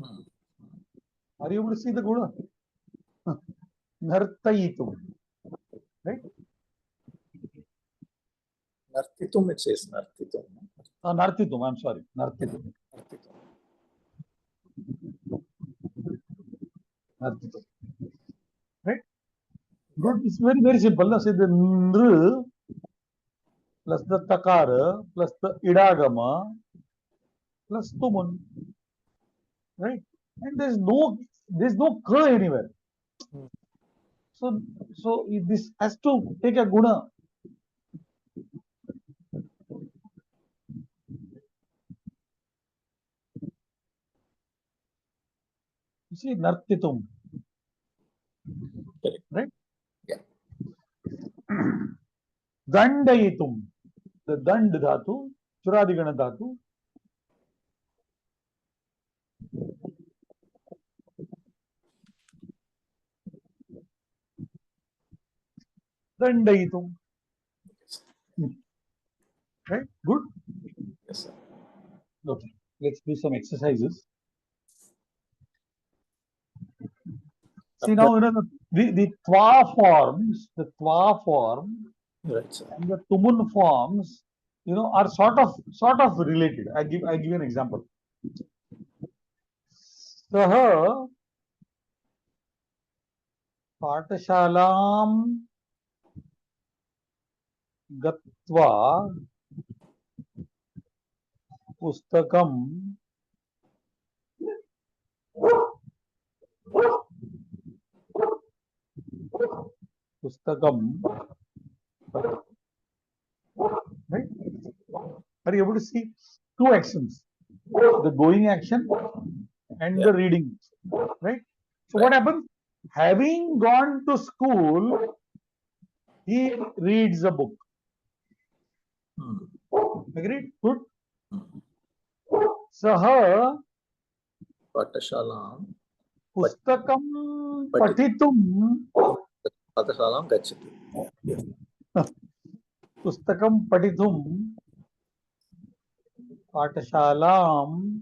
Hmm. Are you able to see the guna? Nartayitum. Right? Nartitum, it says Nartitum. Nartitum. I'm sorry. Nartitum. Nartitum. Nartitum. Right? Good. It's very, very simple. Now, say the nr plus the takara plus the idagama plus tumun. Right? And there's no ka anywhere. Hmm. So this has to take a guna. You see, nartitum. Correct. Right? Yeah. Dandayitum. The dand dhatu, churadigana dhatu. Dandayitum. Yes. Right? Good. Yes, sir. Okay. Let's do some exercises. See now, the twa forms, Right, sir. and the tumun forms, are sort of related. I give you an example. Saha patashalam gatva pustakam right? Are you able to see two actions? The going action and the reading, right? So what happens? Having gone to school, he reads a book. Hmm. Agreed? Good. Hmm. Saha Patashalam. pustakam patitum Patashalam gachati. Yes. pustakam patitum patashalam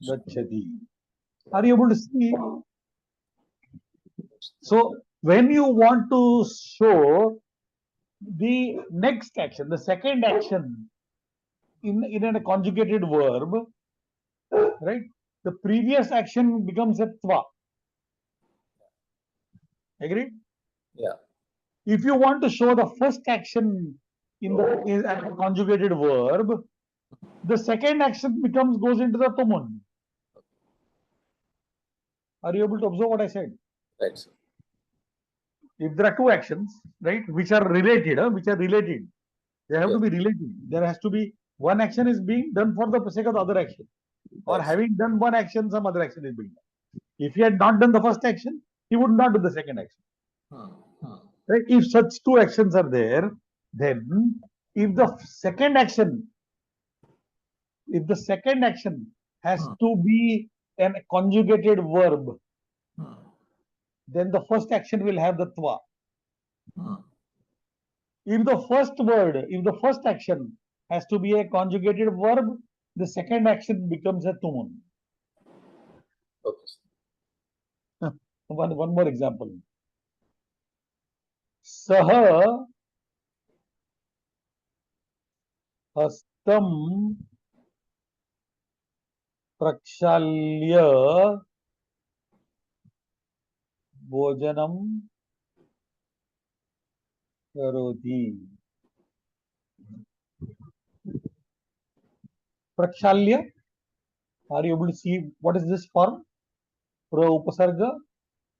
gachati. Are you able to see? So when you want to show the next action, the second action in a conjugated verb, right? The previous action becomes a tva. Agreed? Yeah. If you want to show the first action in a conjugated verb, the second action goes into the tumun. Are you able to observe what I said? Right, sir. If there are two actions, right, which are related, they have to be related. There has to be one action is being done for the sake of the other action, or Right. having done one action, some other action is being done. If he had not done the first action, he would not do the second action. Hmm. Hmm. Right? If such two actions are there, then if the second action has to be a conjugated verb, Hmm. then the first action will have the twa. Hmm. If the first action has to be a conjugated verb, the second action becomes a tumun. Okay, sir. One more example. Saha hastam prakshalya bhojanam karoti. Prakshalya. Are you able to see what is this form? Pra upasarga,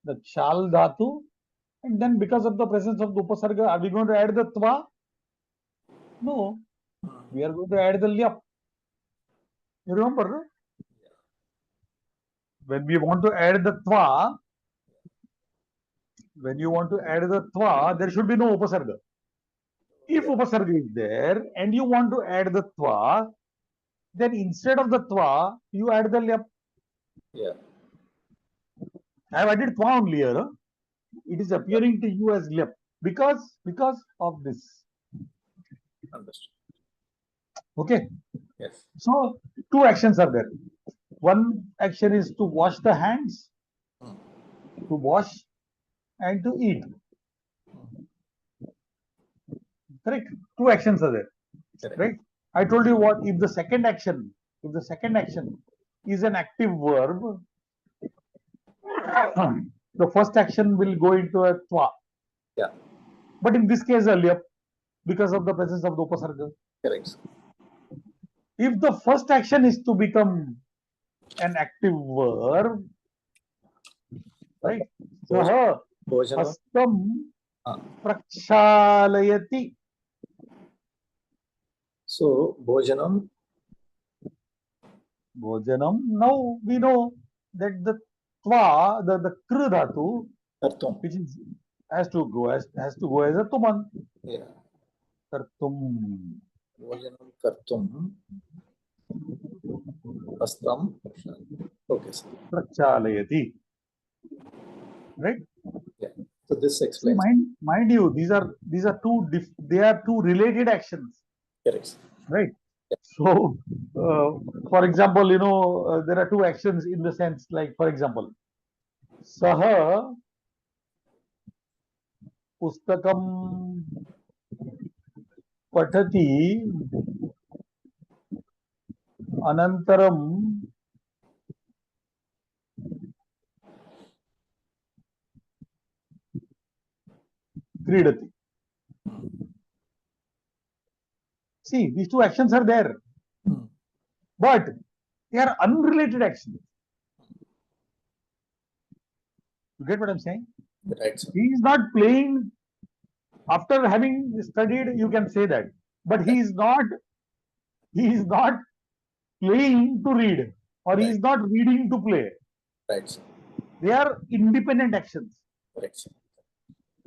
the chal dhatu, and then because of the presence of the upasarga, are we going to add the tva? No, Hmm. we are going to add the lyap. You remember, right? When we want to add the twa, when you want to add the twa, there should be no upasarga. If Yeah. upasarga is there and you want to add the twa, then instead of the twa, you add the lyap. Yeah. I have added twa only here. Huh? It is appearing to you as lyap because of this. Understood. Okay. Yes. So two actions are there. One action is to wash the hands, Hmm. to wash and to eat. Correct. Two actions are there. Correct. Right. I told you what if the second action is an active verb, the first action will go into a twa. Yeah. But in this case, a lyap because of the presence of the upasarga. Correct. If the first action is to become an active verb, right? Saha Bhojanam. hastam Ah. prakshalayati. So Bhojanam. Bhojanam. Now we know that the twa, the kr dhatu, Kartum. which is has to go as a tuman. Yeah. Kartum. Bhojanam Kartum. Astam. Okay, sir. Prakshalayati. Right? Yeah. So this See, explains. mind you, these are two related actions. Correct. Right? So, for example, there are two actions in the sense like, for example, Saha Pustakam Patati Anantaram Kridati. See, these two actions are there, Hmm. but they are unrelated actions. You get what I'm saying? Right, sir. He is not playing. After having studied, you can say that, but he is not playing to read, or he is not reading to play. Right, sir. They are independent actions, Correct, sir.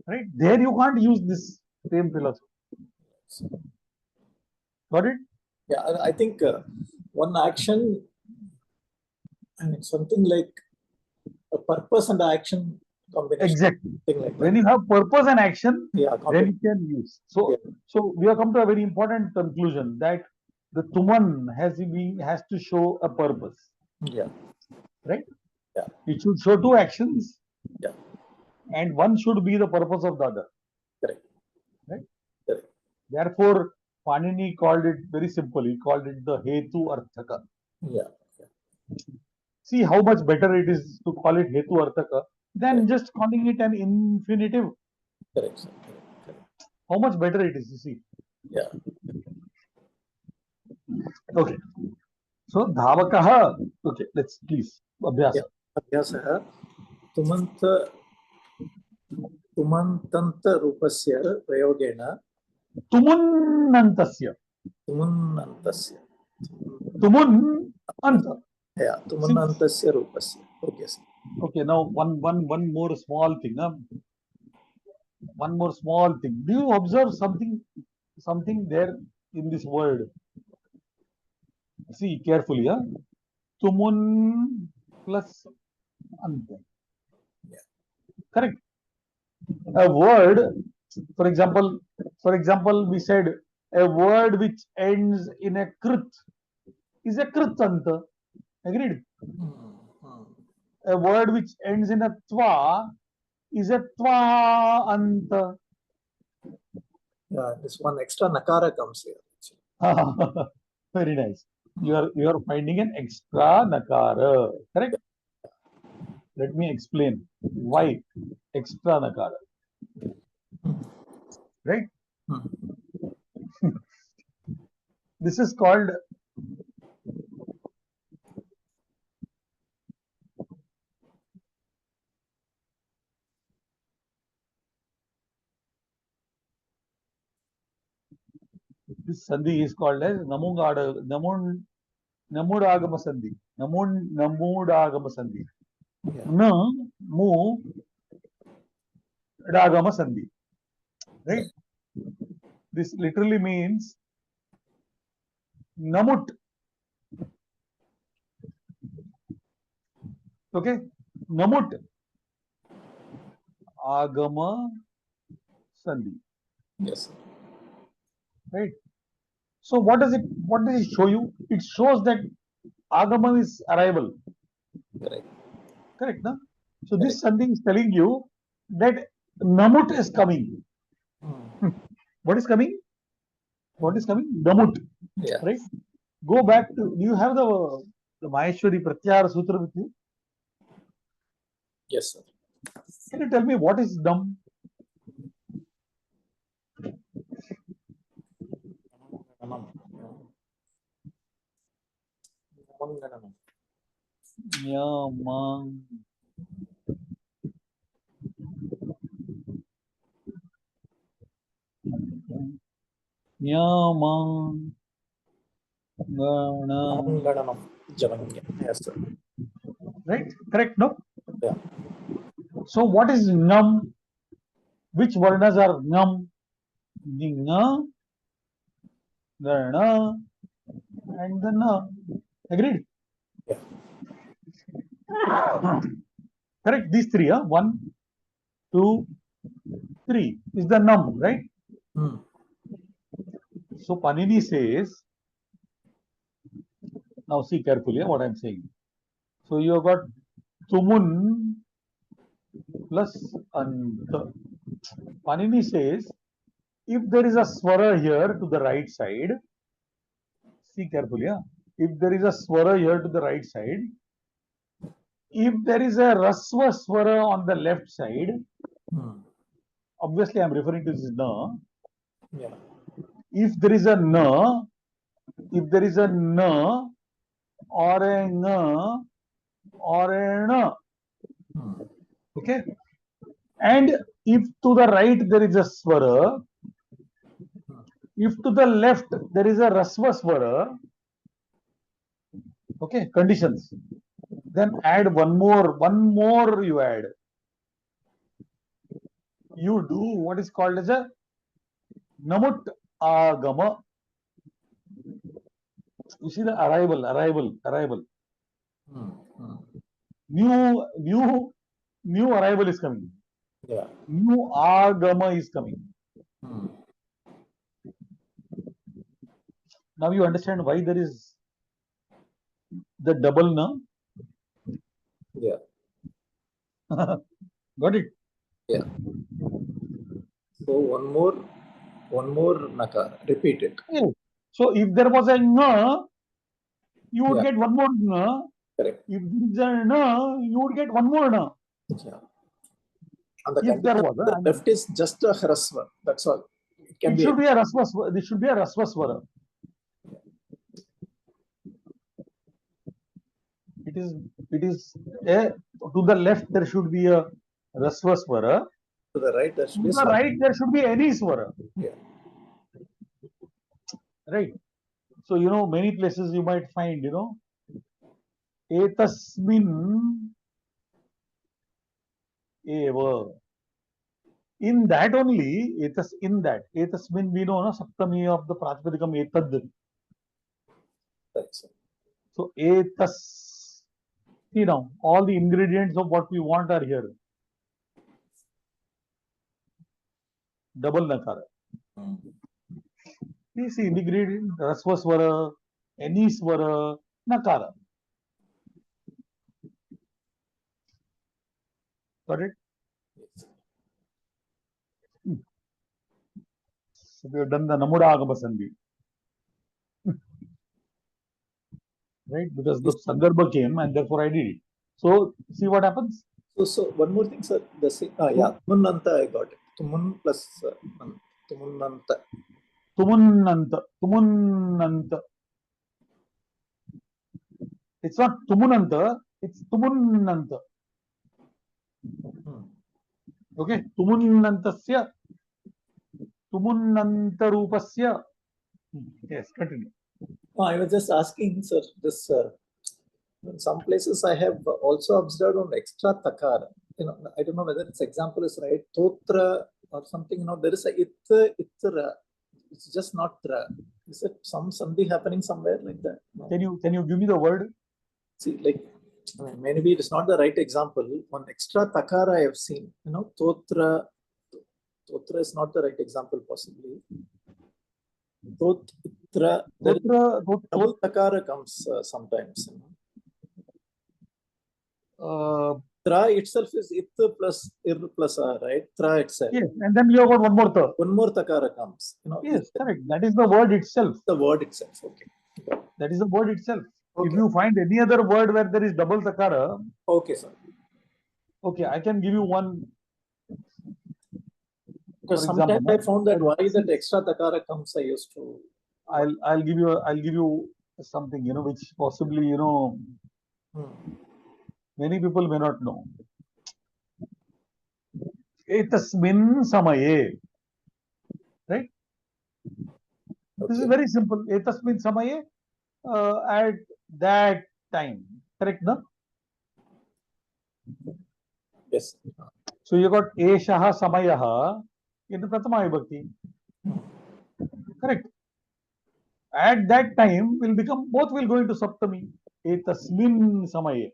right? There you can't use this same philosophy. Got it? Yeah, I think one action, I mean, something like a purpose and action combination. Exactly. Something like When that. you have purpose and action, Yeah, then you can use. So, Yeah. so we have come to a very important conclusion that the tuman has to show a purpose, Yeah. right? Yeah. It should show two actions, Yeah. and one should be the purpose of the other. Correct. Right? Correct. Therefore, Panini called it very simple. He called it the Hetu Arthaka. Yeah. See how much better it is to call it Hetu Arthaka than just calling it an infinitive. Correct, sir. Correct. How much better it is, you see. Yeah. Okay. So, Dhavakaha. Okay, let's please. Abhyasa. Yeah. अभ्यासः तुमन्त तुमन्तन्त रूपस्य प्रयोगेण Tumunnantasya. तुमुन्नन्तस्य Tumun anta. yeah तुमुन्नन्तस्य रूपस्य okay sir. Okay, now one more small thing. One more small thing. Do you observe something there in this word? See carefully. Tumun plus anta. Yeah. Correct. A word, for example, we said a word which ends in a krit is a kritanta. Agreed? A word which ends in a twa is a twaanta. Yeah, this one extra nakara comes here. Very nice. You are finding an extra nakara. Correct? Let me explain why extra nakara. Right? This is called This sandhi is called as Namudagama sandhi. Namudagama sandhi. Yeah. Na mu dagama sandhi. Right? This literally means namut. Okay? Namut agama sandhi. Yes, sir. Right? So what does it show you? It shows that agama is arrival. Correct. Correct, no? So this sandhi is telling you that namut is coming. What is coming? What is coming? Namut. Yeah. Right? Go back to, do you have the Maheshwari Pratyahara Sutra with you? Yes, sir. Can you tell me what is nam? Yamang. Yamang. Gana. Yes, sir. Right? Correct, no? Yeah. So what is nam? Which varnas are nam? Dinga, Gana, and the na. Agreed? Yeah. Correct? These three, huh? 1, 2, 3 is the nam, right? So Panini says, now see carefully what I am saying. So you have got tumun plus anta. Panini says, if there is a swara here to the right side, see carefully, yeah? If there is a swara here to the right side, if there is a rasva swara on the left side, obviously I am referring to this na. Yeah. If there is a na, or a na, or a na, okay? And if to the right there is a swara, if to the left there is a rasva swara, okay, conditions, then add one more you add. You do what is called as a namut agama. You see the arrival. New arrival is coming. Yeah. New agama is coming. Now you understand why there is the double na. Yeah. Got it? Yeah. So one more nakara. Repeat it. Yeah. So if there was a na, you would Yeah. get one more na. Correct. If there is a na, you would get one more na. Yeah. And the If there was the left is just a hrasva. That's all. It should be a rasva swara. This should be a rasva swara. It is a, to the left there should be a rasva swara. To the right there should be To the right there should be any swara. Yeah. Right. So you know many places you might find, you know, etasmin eva. In that only, etasmin we know, no, saptami of the pratipadikam etad. Right, sir. So etas, you know, all the ingredients of what we want are here. Double nakara. You see ingredient, rasva swara, any swara, nakara. Got it? So we have done the namudagama sandhi. Right? Because the sandarbha came and therefore I did it. So see what happens? So one more thing, sir. The same, yeah, tumunanta I got it. Tumun plus tumunanta. Tumunanta. It's not tumunanta, it's tumunanta. Okay? Tumunantasya, tumunantarupasya, Yes, continue. No, I was just asking, sir, this in some places I have also observed on extra takara. I don't know whether this example is right. Totra or something. There is a itra. It's just not tra. Is it some sandhi happening somewhere like that? No. Can you give me the word? See, like, maybe it is not the right example. One extra takara I have seen. Totra. Totra is not the right example, possibly. Totra. Double takara comes sometimes. Tra itself is it plus ir plus a, right? Tra itself. Yes, and then you have got one more ta. One more takara comes. Yes, correct. That is the word itself. The word itself. Okay. That is the word itself. Okay. If you find any other word where there is double takara, okay, sir. Okay, I can give you one. Because sometimes I found that why that extra takara comes, I used to. I'll give you something which possibly many people may not know. Etasmin samaye, right? Okay. This is very simple. Etasmin samaye, at that time, correct, no? Yes. So you got eshaha samayaha in the Prathama Vibhakti. Correct. At that time both will go into Saptami. Etasmin samaye.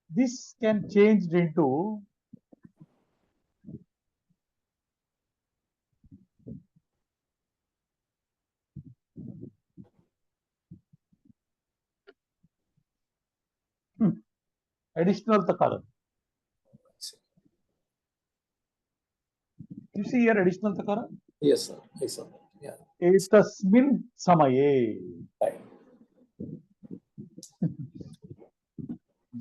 This can change into additional takara. You see here additional takara? Yes, sir. I saw that. Yeah. Etasmin samaye. Right.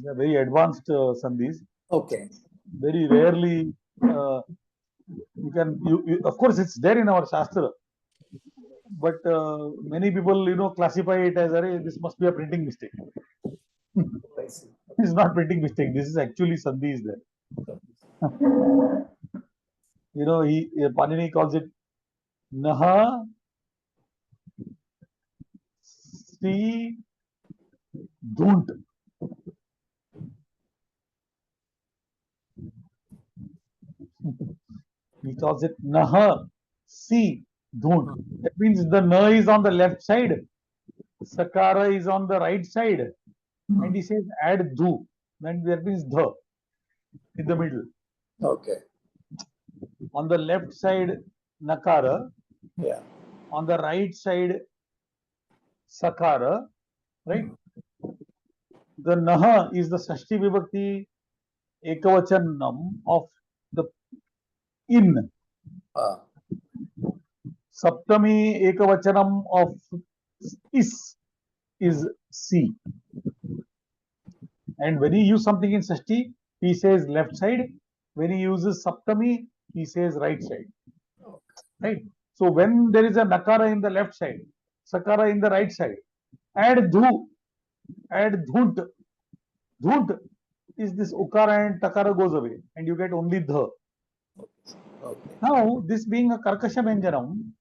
They are very advanced sandhis. Okay. Very rarely you can. Of course, it's there in our shastra, but many people classify it as this must be a printing mistake. I see. It's not printing mistake. This is actually sandhi is there. Panini calls it naha si dhunt. He calls it naha si dhunt. That means the na is on the left side, sakara is on the right side, and he says add dhu. Then that means dha in the middle. Okay. On the left side, nakara. Yeah. On the right side, sakara. Right? The naha is the Shashti Vibhakti ekavachanam of the in. Saptami ekavachanam of is C. And when he uses something in Shashti, he says left side. When he uses Saptami, he says right side. Right? So when there is a nakara in the left side, sakara in the right side, add dhu, add dhunt. Dhunt is this ukara and takara goes away, and you get only dha. Okay. Now, this being a karkasha vyanjanam,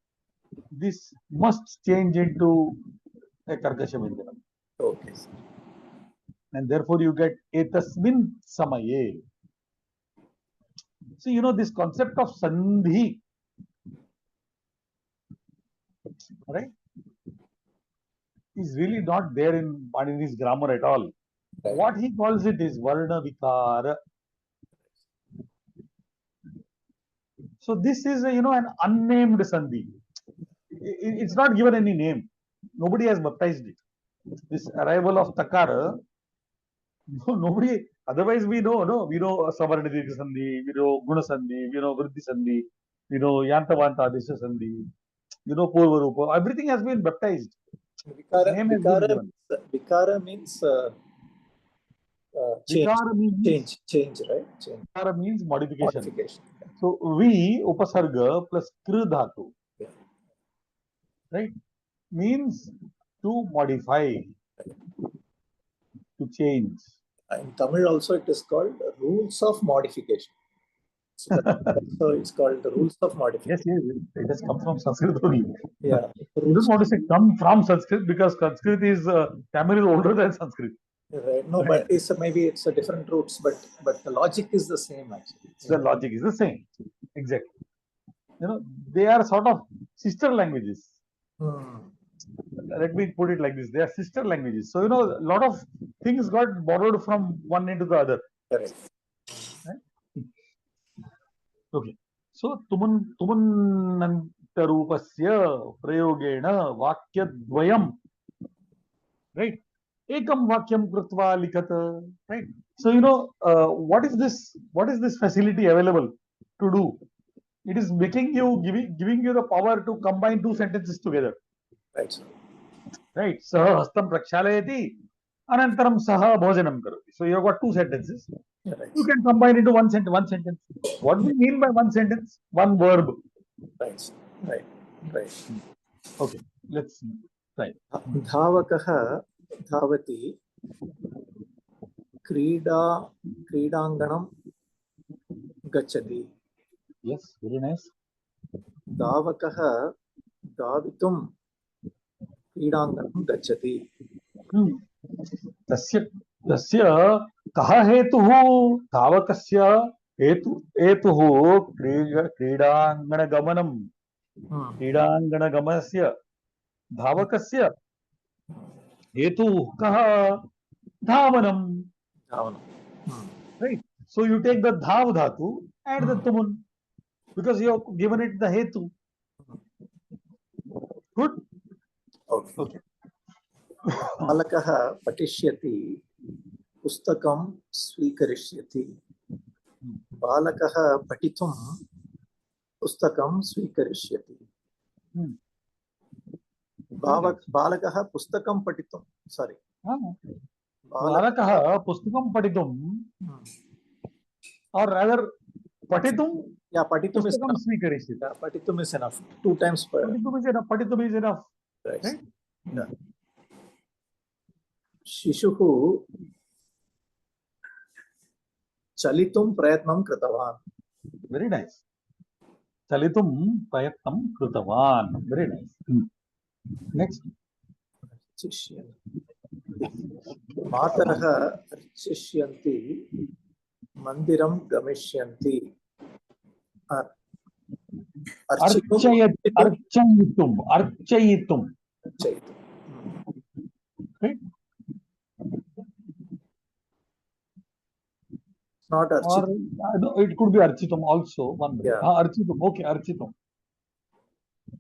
this must change into a karkasha vyanjanam. Okay. And therefore you get etasmin samaye. So this concept of sandhi, right, is really not there in Panini's grammar at all. Right. What he calls it is varna vikara. So this is an unnamed sandhi. It's not given any name. Nobody has baptized it. This arrival of takara, nobody. Otherwise, we know savarna dirgha sandhi, we know guna sandhi, we know vriddhi sandhi, we know yanta vanta adesha sandhi, purva rupa. Everything has been baptized. Vikara means change, right? Vikara means modification. So V upasarga plus kr dhatu, right, means to modify, to change. In Tamil also it is called rules of modification. So it's called the rules of Yes, modification. yes, it has come from Sanskrit only. Yeah. You don't want to say come from Sanskrit because Sanskrit is Tamil is older than Sanskrit. Right. No, Right. but maybe it's a different roots, but the logic is the same actually. The logic is the same. Exactly. You know, they are sort of sister languages. Hmm. Let me put it like this: they are sister languages. So you know, a lot of things got borrowed from one into the other. Correct. Right? Okay. So तुमुन्नन्तरूपस्य प्रयोगेण वाक्यद्वयं, right? Ekam vakyam krutva likhata, right? So you know, what is this? What is this facility available to do? It is making you giving you the power to combine two sentences together, Right. Sir. right? Saha hastam prakshalayati, anantaram saha bhojanam karoti. So you have got two sentences. Yeah, right. You can combine into one sentence. One sentence. What do we mean by one sentence? One verb. Right. Sir. Right. Right. Okay, let's try. धावकः धावति क्रीडाङ्गणं गच्छति. Yes, very nice. धावकः धावितुं क्रीडाङ्गणं गच्छति. तस्य तस्य कः हेतुः? धावकस्य हेतुः क्रीडाङ्गणगमनं. क्रीडाङ्गणगमनस्य धावकस्य हेतुः कः? धावनं. Right. So you take the dhav dhatu, add the tumun, because you have given it the hetu. Good. Okay. बालकः पठिष्यति पुस्तकं स्वीकरिष्यति. बालकः पठितुं पुस्तकं स्वीकरिष्यति. बालकः पुस्तकं पठितुं सारी बालकः पुस्तकं पठितुं, or rather पठितुं, पठितुं is पुस्तकं स्वीकरिष्यति. पठितुं is enough. 2 times per. पठितुं is enough. Right. Yeah. शिशुः चलितुं प्रयत्नं कृतवान्. Very nice. चलितुं प्रयत्नं कृतवान्. Very nice. Next. मातरः अर्चिष्यन्ति मन्दिरं गमिष्यन्ति. अर्चयितुं. Right? Not or no, it could be architum also. One yeah. Architum. Okay, architum.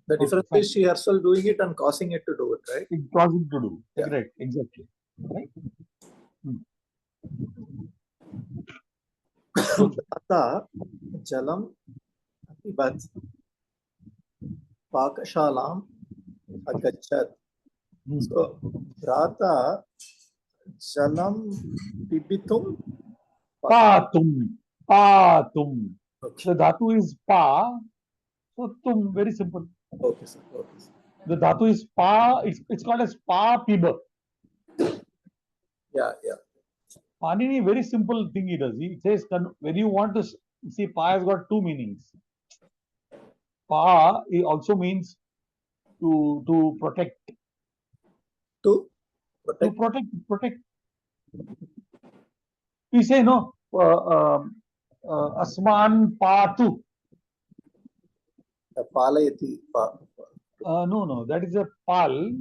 The difference is she herself doing it and causing it to do it, right? It causing to do. Yeah. Right. Exactly. Right. Tata jalam pibat pakashalam agachat. So Rata jalam pibitum patum. Patum. Okay. The dhatu is pa. So tum, very simple. Okay, sir. Okay, sir. The dhatu is pa. It's called as pa piba. Yeah, yeah. Panini, very simple thing he does. He says when you want to see, pa has got two meanings. Pa also means to protect. To protect. We say no. Asman patu. Palayati. No. That is a pal.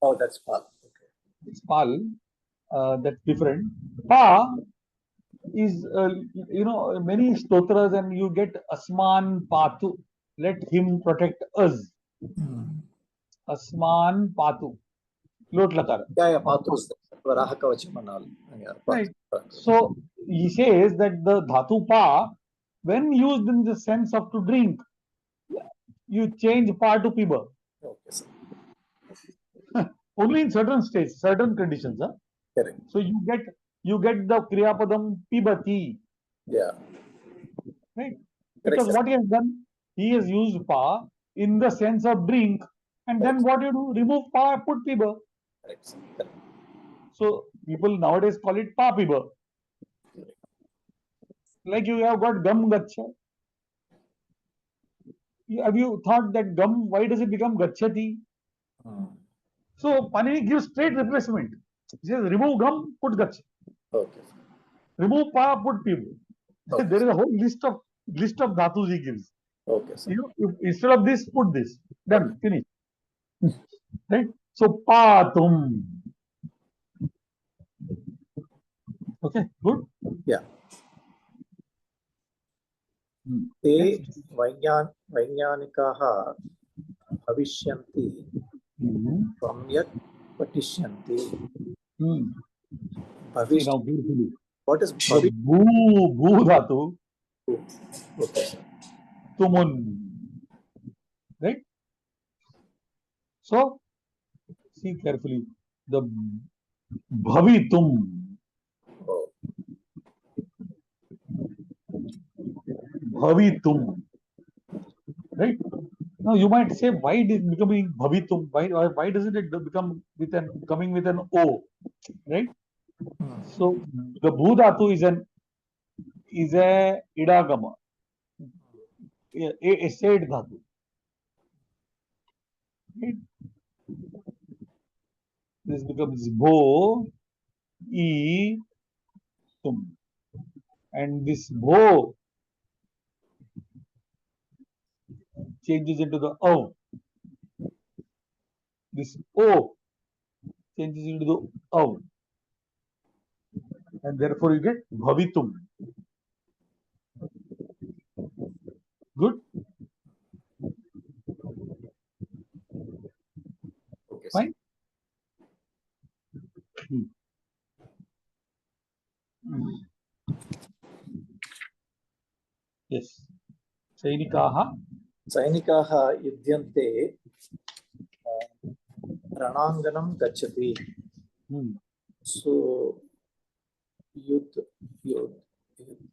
Oh, that's pal. Okay. It's pal. That's different. Pa is many stotras, and you get Asman patu. Let him protect us. Asman patu. Lot lakar. Yeah, patu is Varaha Kavacham and all. Yeah, right. So he says that the dhatu pa, when used in the sense of to drink, you change pa to piba. Okay, sir. Only in certain states, certain conditions. Huh? Correct. So you get the kriyapadam pibati. Yeah. Right. Because what he has done, he has used pa in the sense of drink, and then what you do, remove pa, put piba. Correct. So people nowadays call it pa piba. Like you have got gam gacha. Have you thought that gum, why does it become gachati? Hmm. So Panini gives straight replacement. He says remove gum, put gach. Okay. Remove pa, put pibu. Okay. There is a whole list of dhatus he gives. Okay, sir. You know, if, instead of this, put this. Done, finish. Right? So patum. Okay, good. Yeah. ते वैज्ञानिकाः भविष्यन्ति सम्यक् पठिष्यन्ति See भविष्य now beautifully. what is The bhu dhatu, okay, sir. tumun. Right? So, see carefully. The bhavitum. Oh, Bhavitum. Right? Now you might say, why it is becoming bhavitum? Why doesn't it become with coming with an O? Right? So the bhu dhatu is a idagama, a said dhatu. Right? This becomes bho, e, tum. And this bho changes into the o. This o changes into the o. And therefore you get bhavitum. Good? okay, sir. Fine? Yes. Sainikaha. सैनिकाः युध्यन्ते रणाङ्गनं गच्छति so युद्ध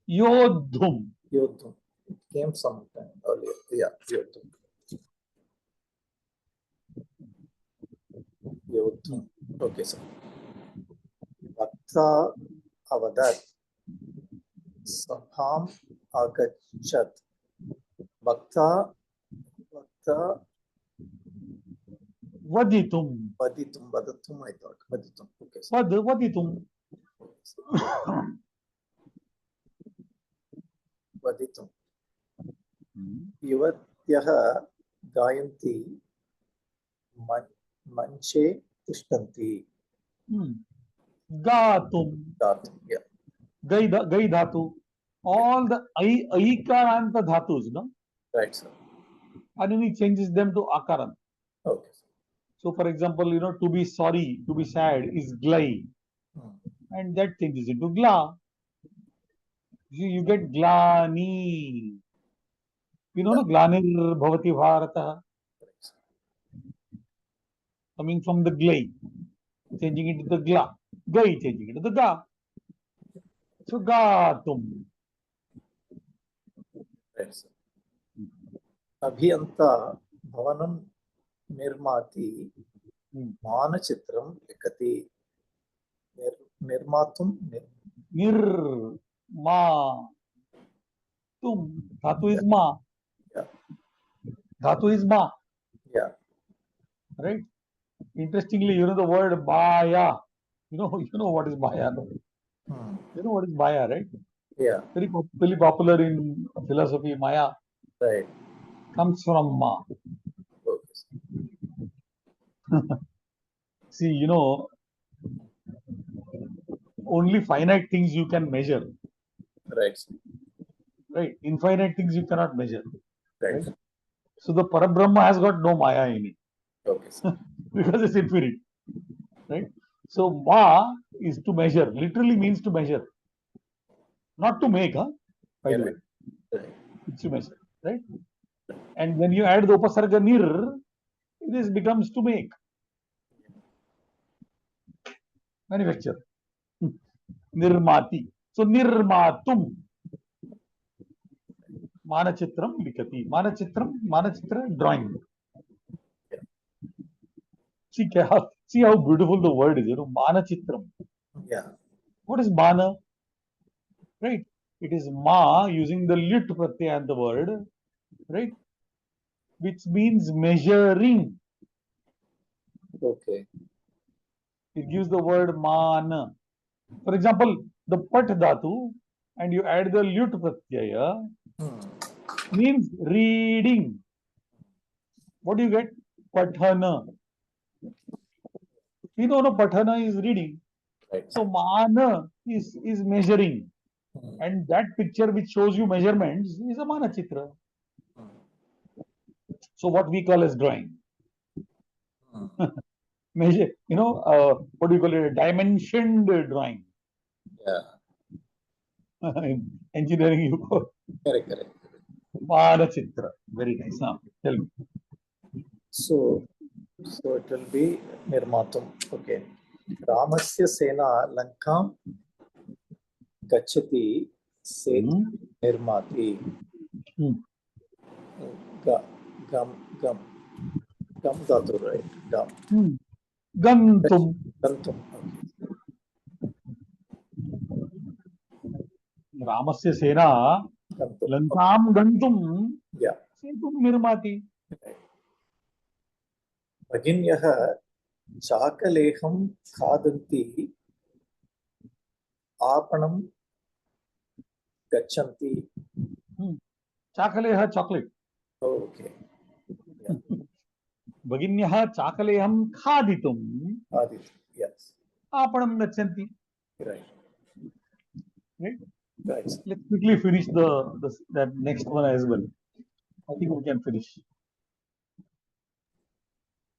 Yodhum. Yodham. It came sometime earlier. Yeah, Yodham. Yodham. Okay, sir. Bhakta avadat sabham agachat. Bhakta Vaditum. vadatum, I thought. Vaditum. Okay, sir. Vaditum. Vaditum. युवत्यः गायन्ति मञ्चे तिष्ठन्ति Gatum. गातुं yeah Gai dhatu. All the aikaranta dhatus, no? right sir Anini changes them to akaran. okay So for example, to be sorry, to be sad is glai. And that changes into gla. You get glani. No, glanir bhavati bharata. Coming from the glai, changing into the gla. Gai changing into the ga. So gatum. right sir अभियन्ता भवनं निर्माति मानचित्रं लिखति निर्मातुं Nirma tum. Dhatu is ma. yeah Dhatu is ma. yeah Right? Interestingly, the word baya. You know what is baya, no? You know what is baya, right? yeah Very popular in philosophy. Maya right comes from ma. okay See, only finite things you can measure. right Right? Infinite things you cannot measure. right So the Parabrahma has got no Maya in it. okay Because it's infinite. Right? So ma is to measure. Literally means to measure. Not to make, huh? By the way. right It's to measure. Right? And when you add the upasarga nir, this becomes to make. Manufacture. Nirmati. So nirmatum. Manachitram likati. Manachitra drawing. See how beautiful the word is, Manachitram. yeah What is mana? Right? It is ma using the lit pratyaya and the word, right? which means measuring. Okay. It gives the word man. For example, the pat dhatu and you add the lut pratyaya means reading. What do you get? Pathana. You know, pathana is reading. Right. So mana is measuring. And that picture which shows you measurements is a mana chitra. So what we call as drawing. Measure, what do you call it? A dimensioned drawing. Yeah. In engineering, you call Correct. mana chitra. Very nice. Now, tell me. So it will be Nirmatum. Okay. Ramasya Sena Lankam Gachati Set Nirmati. Gam dhatu, right? Gam. Gantum. Gantum. Ramasya Sena Lankam Gantum. Yeah. Setum Nirmati. Bhaginyah Chakaleham Khadanti Apanam Gachanti. Chakaleha chocolate. Okay. Yeah. Bhaginyah Chakaleham Khaditum. Khaditum. Yes. Apanam Gachanti. Right. Let's quickly finish that next one as well. I think we can finish.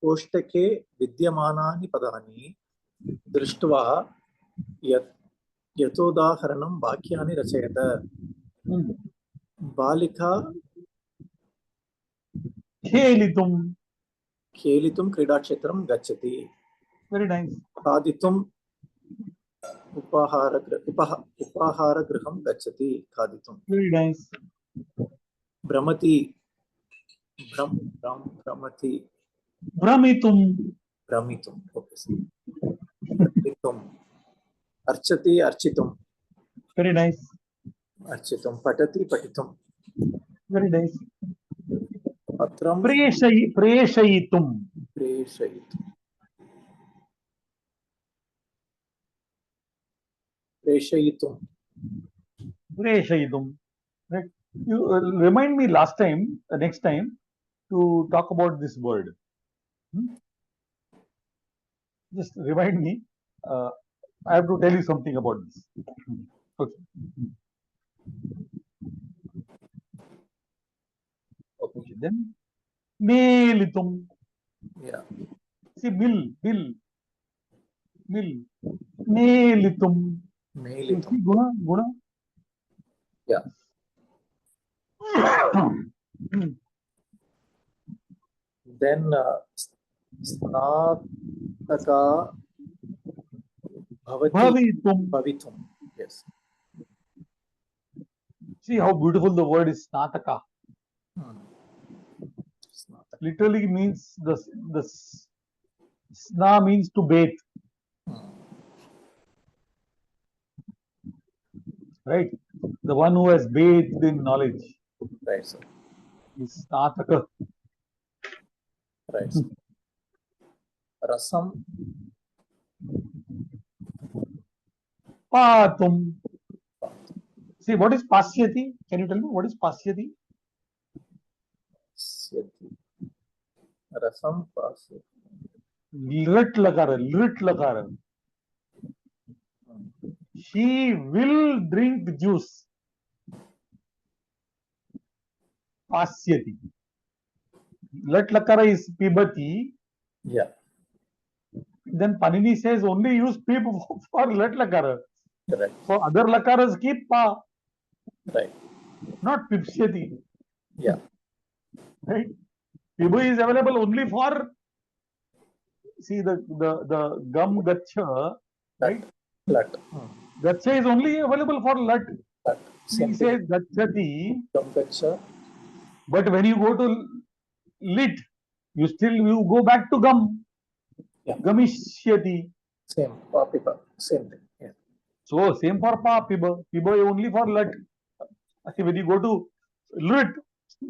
कोष्टके विद्यमानानि पदानि दृष्ट्वा यथोदाहरणं वाक्यानि रचयत. बालिका खेलितुं क्रीडाक्षेत्रं गच्छति. Very nice. खादितुं उपाहारगृहं गच्छति. खादितुं. Very nice. भ्रमितुं अर्चितुं. Very nice. अर्चितुं. पठितुं. Very nice. पत्रं प्रेषयितुं. Right. You remind me next time to talk about this word. Just remind me. I have to tell you something about this. Okay. Okay. Then Melitum. Yeah. See, bill. Melitum. See, guna. Yeah. Then Snataka Bhavitum. Yes. See how beautiful the word is Snataka. Literally means the sna means to bathe. Right? The one who has bathed in knowledge. Right, sir. Is Snataka. Right, sir. Rasam Patum. See, what is Pasyati? Can you tell me what is Pasyati? Rasam Pasyati. Lit lakara. She will drink juice. Pasyati. Lit lakara is pibati. Yeah. Then Panini says only use pib for lit lakara. Correct. So other lakaras keep pa. Right. Not pipsyati. Yeah. Right? Pibu is available only for, see, the gum gacha, right? Lat. Gacha is only available for lat. He says gachati. Gum gacha. But when you go to lit, you go back to gum. Yeah. Gamishyati. Same. Piba. Same thing. Yeah. So same for pa, piba. Piba is only for lat. See, when you go to lit,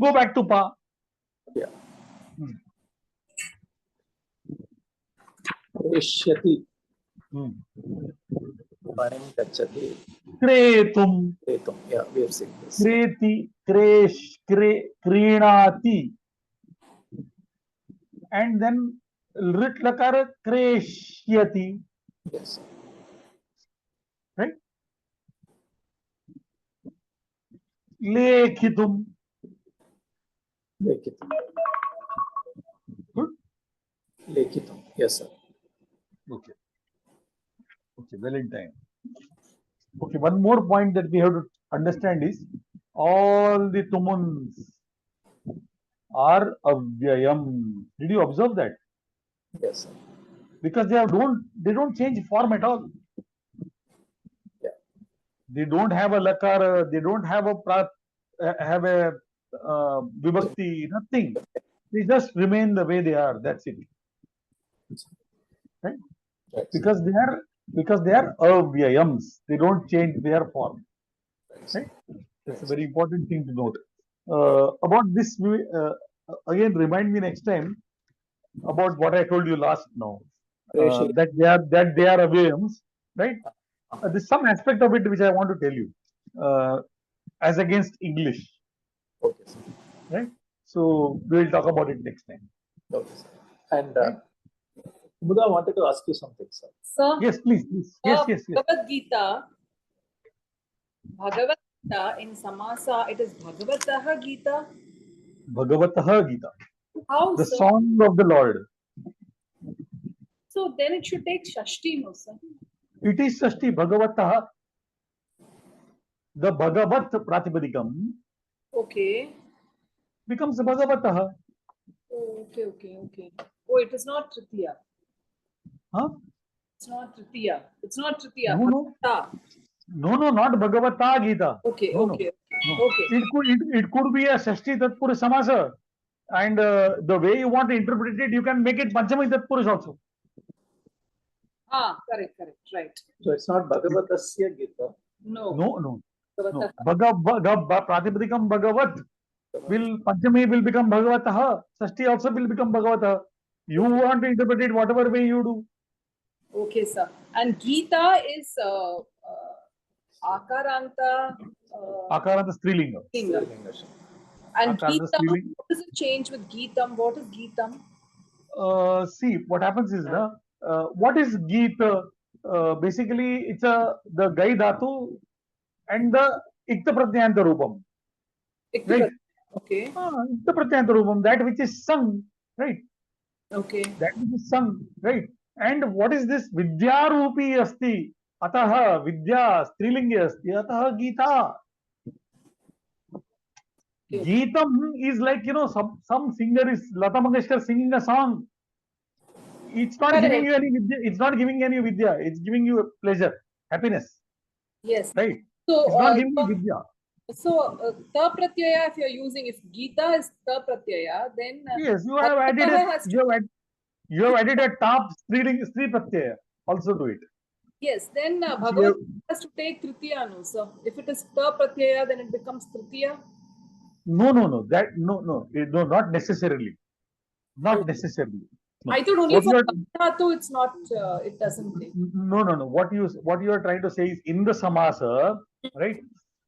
go back to pa. Yeah. Preshyati. Hmm. Panim gacchati. Kretum. Kretum. Yeah, we have seen this. Kreti. Krinati. And then Rit Lakara Kreshyati. Yes. Right? Lekhitum. Lekhitam. Good. Lekhitam. Yes, sir. Okay. Okay, well in time. Okay, one more point that we have to understand is all the tumuns are avyayam. Did you observe that? Yes, sir. Because they don't change form at all. Yeah. They don't have a lakara, they don't have a vibhakti, nothing. They just remain the way they are. That's it. Right? Right. Because they are avyayams. They don't change their form. Right? That's a very important thing to note. About this, again, remind me next time about what I told you last now. That they are avyayams, right? There's some aspect of it which I want to tell you, as against English. Okay, sir. Right? So we'll talk about it next time. Okay, sir. And Buddha wanted to ask you something, sir. Sir, Yes, please. Yes. Bhagavad Gita in Samasa, it is Bhagavatah Gita. Bhagavatah Gita, How, the sir? song of the Lord. So then it should take Shashti, no, sir? It is Shashti Bhagavatah. The Bhagavat Pratipadikam Okay. becomes Bhagavatah. Oh, okay. Oh, it is not Tritiya. Huh? It's not Tritiya. It's not Tritiya. No. Bhagavata. No, not Bhagavata Gita. Okay, No, okay. no. It could be a Shashti Tatpurus Samasa. And the way you want to interpret it, you can make it Panchami Tatpurus also. Correct, right. So it's not Bhagavatasya Gita. No. Pratipadikam Bhagavat Panchami will become Bhagavatah. Shashti also will become Bhagavatah. You want to interpret it whatever way you do. Okay, sir. And Gita is Akaranta. Akaranta Strilinga. And Akaranta Geetam, Strilinga. what does it change with Geetam? What is Geetam? See, what happens is, what is Geeta? Basically, it's the Gai Dhatu and the Ikta Pratyanta Rupam. Right? Okay. Ikta Pratyanta Rupam, that which is sung, right? Okay. That which is sung, right? And what is this? Vidya Rupi Asti. Ataha Vidya Strilingi Asti. Ataha Gita. Okay. Geetam is like, some singer is Lata Mangeshkar singing a song. It's not giving you any vidya. It's not giving any vidya. It's giving you pleasure, happiness. Yes. Right. So it's not giving you vidya. So Ta Pratyaya, if you're using, if Gita is Ta Pratyaya, then yes, you have added you have added a top Sri Pratyaya also to it. Yes, then Bhagavad has to take Tritiya, no, sir. If it is Ta Pratyaya, then it becomes Tritiya. No, not necessarily. Not necessarily. No. I thought only for Dhatu it's not. It doesn't take. No. What you are trying to say is in the samasa, right?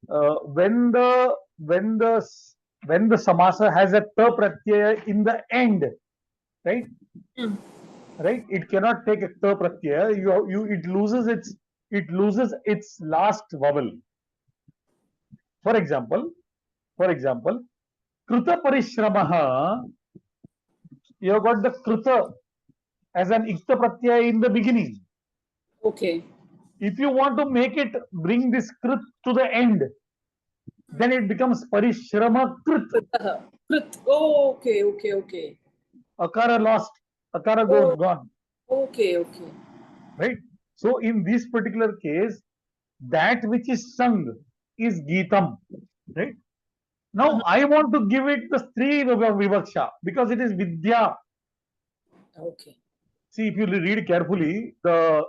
When the samasa has a ta pratyaya in the end, right? Right? It cannot take a ta pratyaya. It loses its last vowel. For example, Kruta Parishramaha. You have got the Kruta as an Ikta Pratyaya in the beginning. Okay. If you want to make it bring this Krit to the end, then it becomes Parishrama Krit. Krit. Oh, okay. Akara lost. Akara gone. Okay. Right? So in this particular case, that which is sung is Geetam. Right? Now I want to give it the Stri Vivaksha because it is Vidya. Okay. See, if you read carefully, the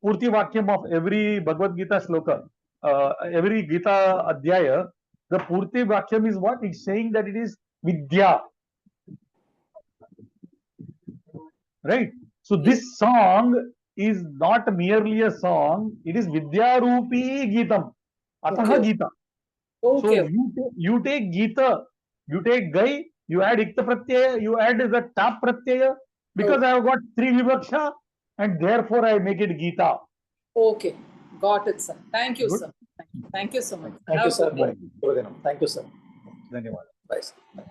Purti Vakyam of every Bhagavad Gita sloka, every Gita Adhyaya, the Purti Vakyam is what? It's saying that it is Vidya. right? So this song is not merely a song, it is Vidyarupi Geetam. Ataha Okay. Gita. So Okay. you take Gita, you take Gai, you add Ikta Pratyaya, you add the Tap Pratyaya, because I have got 3 Vivaksha, and therefore I make it Gita. Okay. Got it, sir. Thank you, Good. sir. Thank you so much. Thank Have you, a sir. good day. Thank you, sir. Dhanyawad. Bye, sir.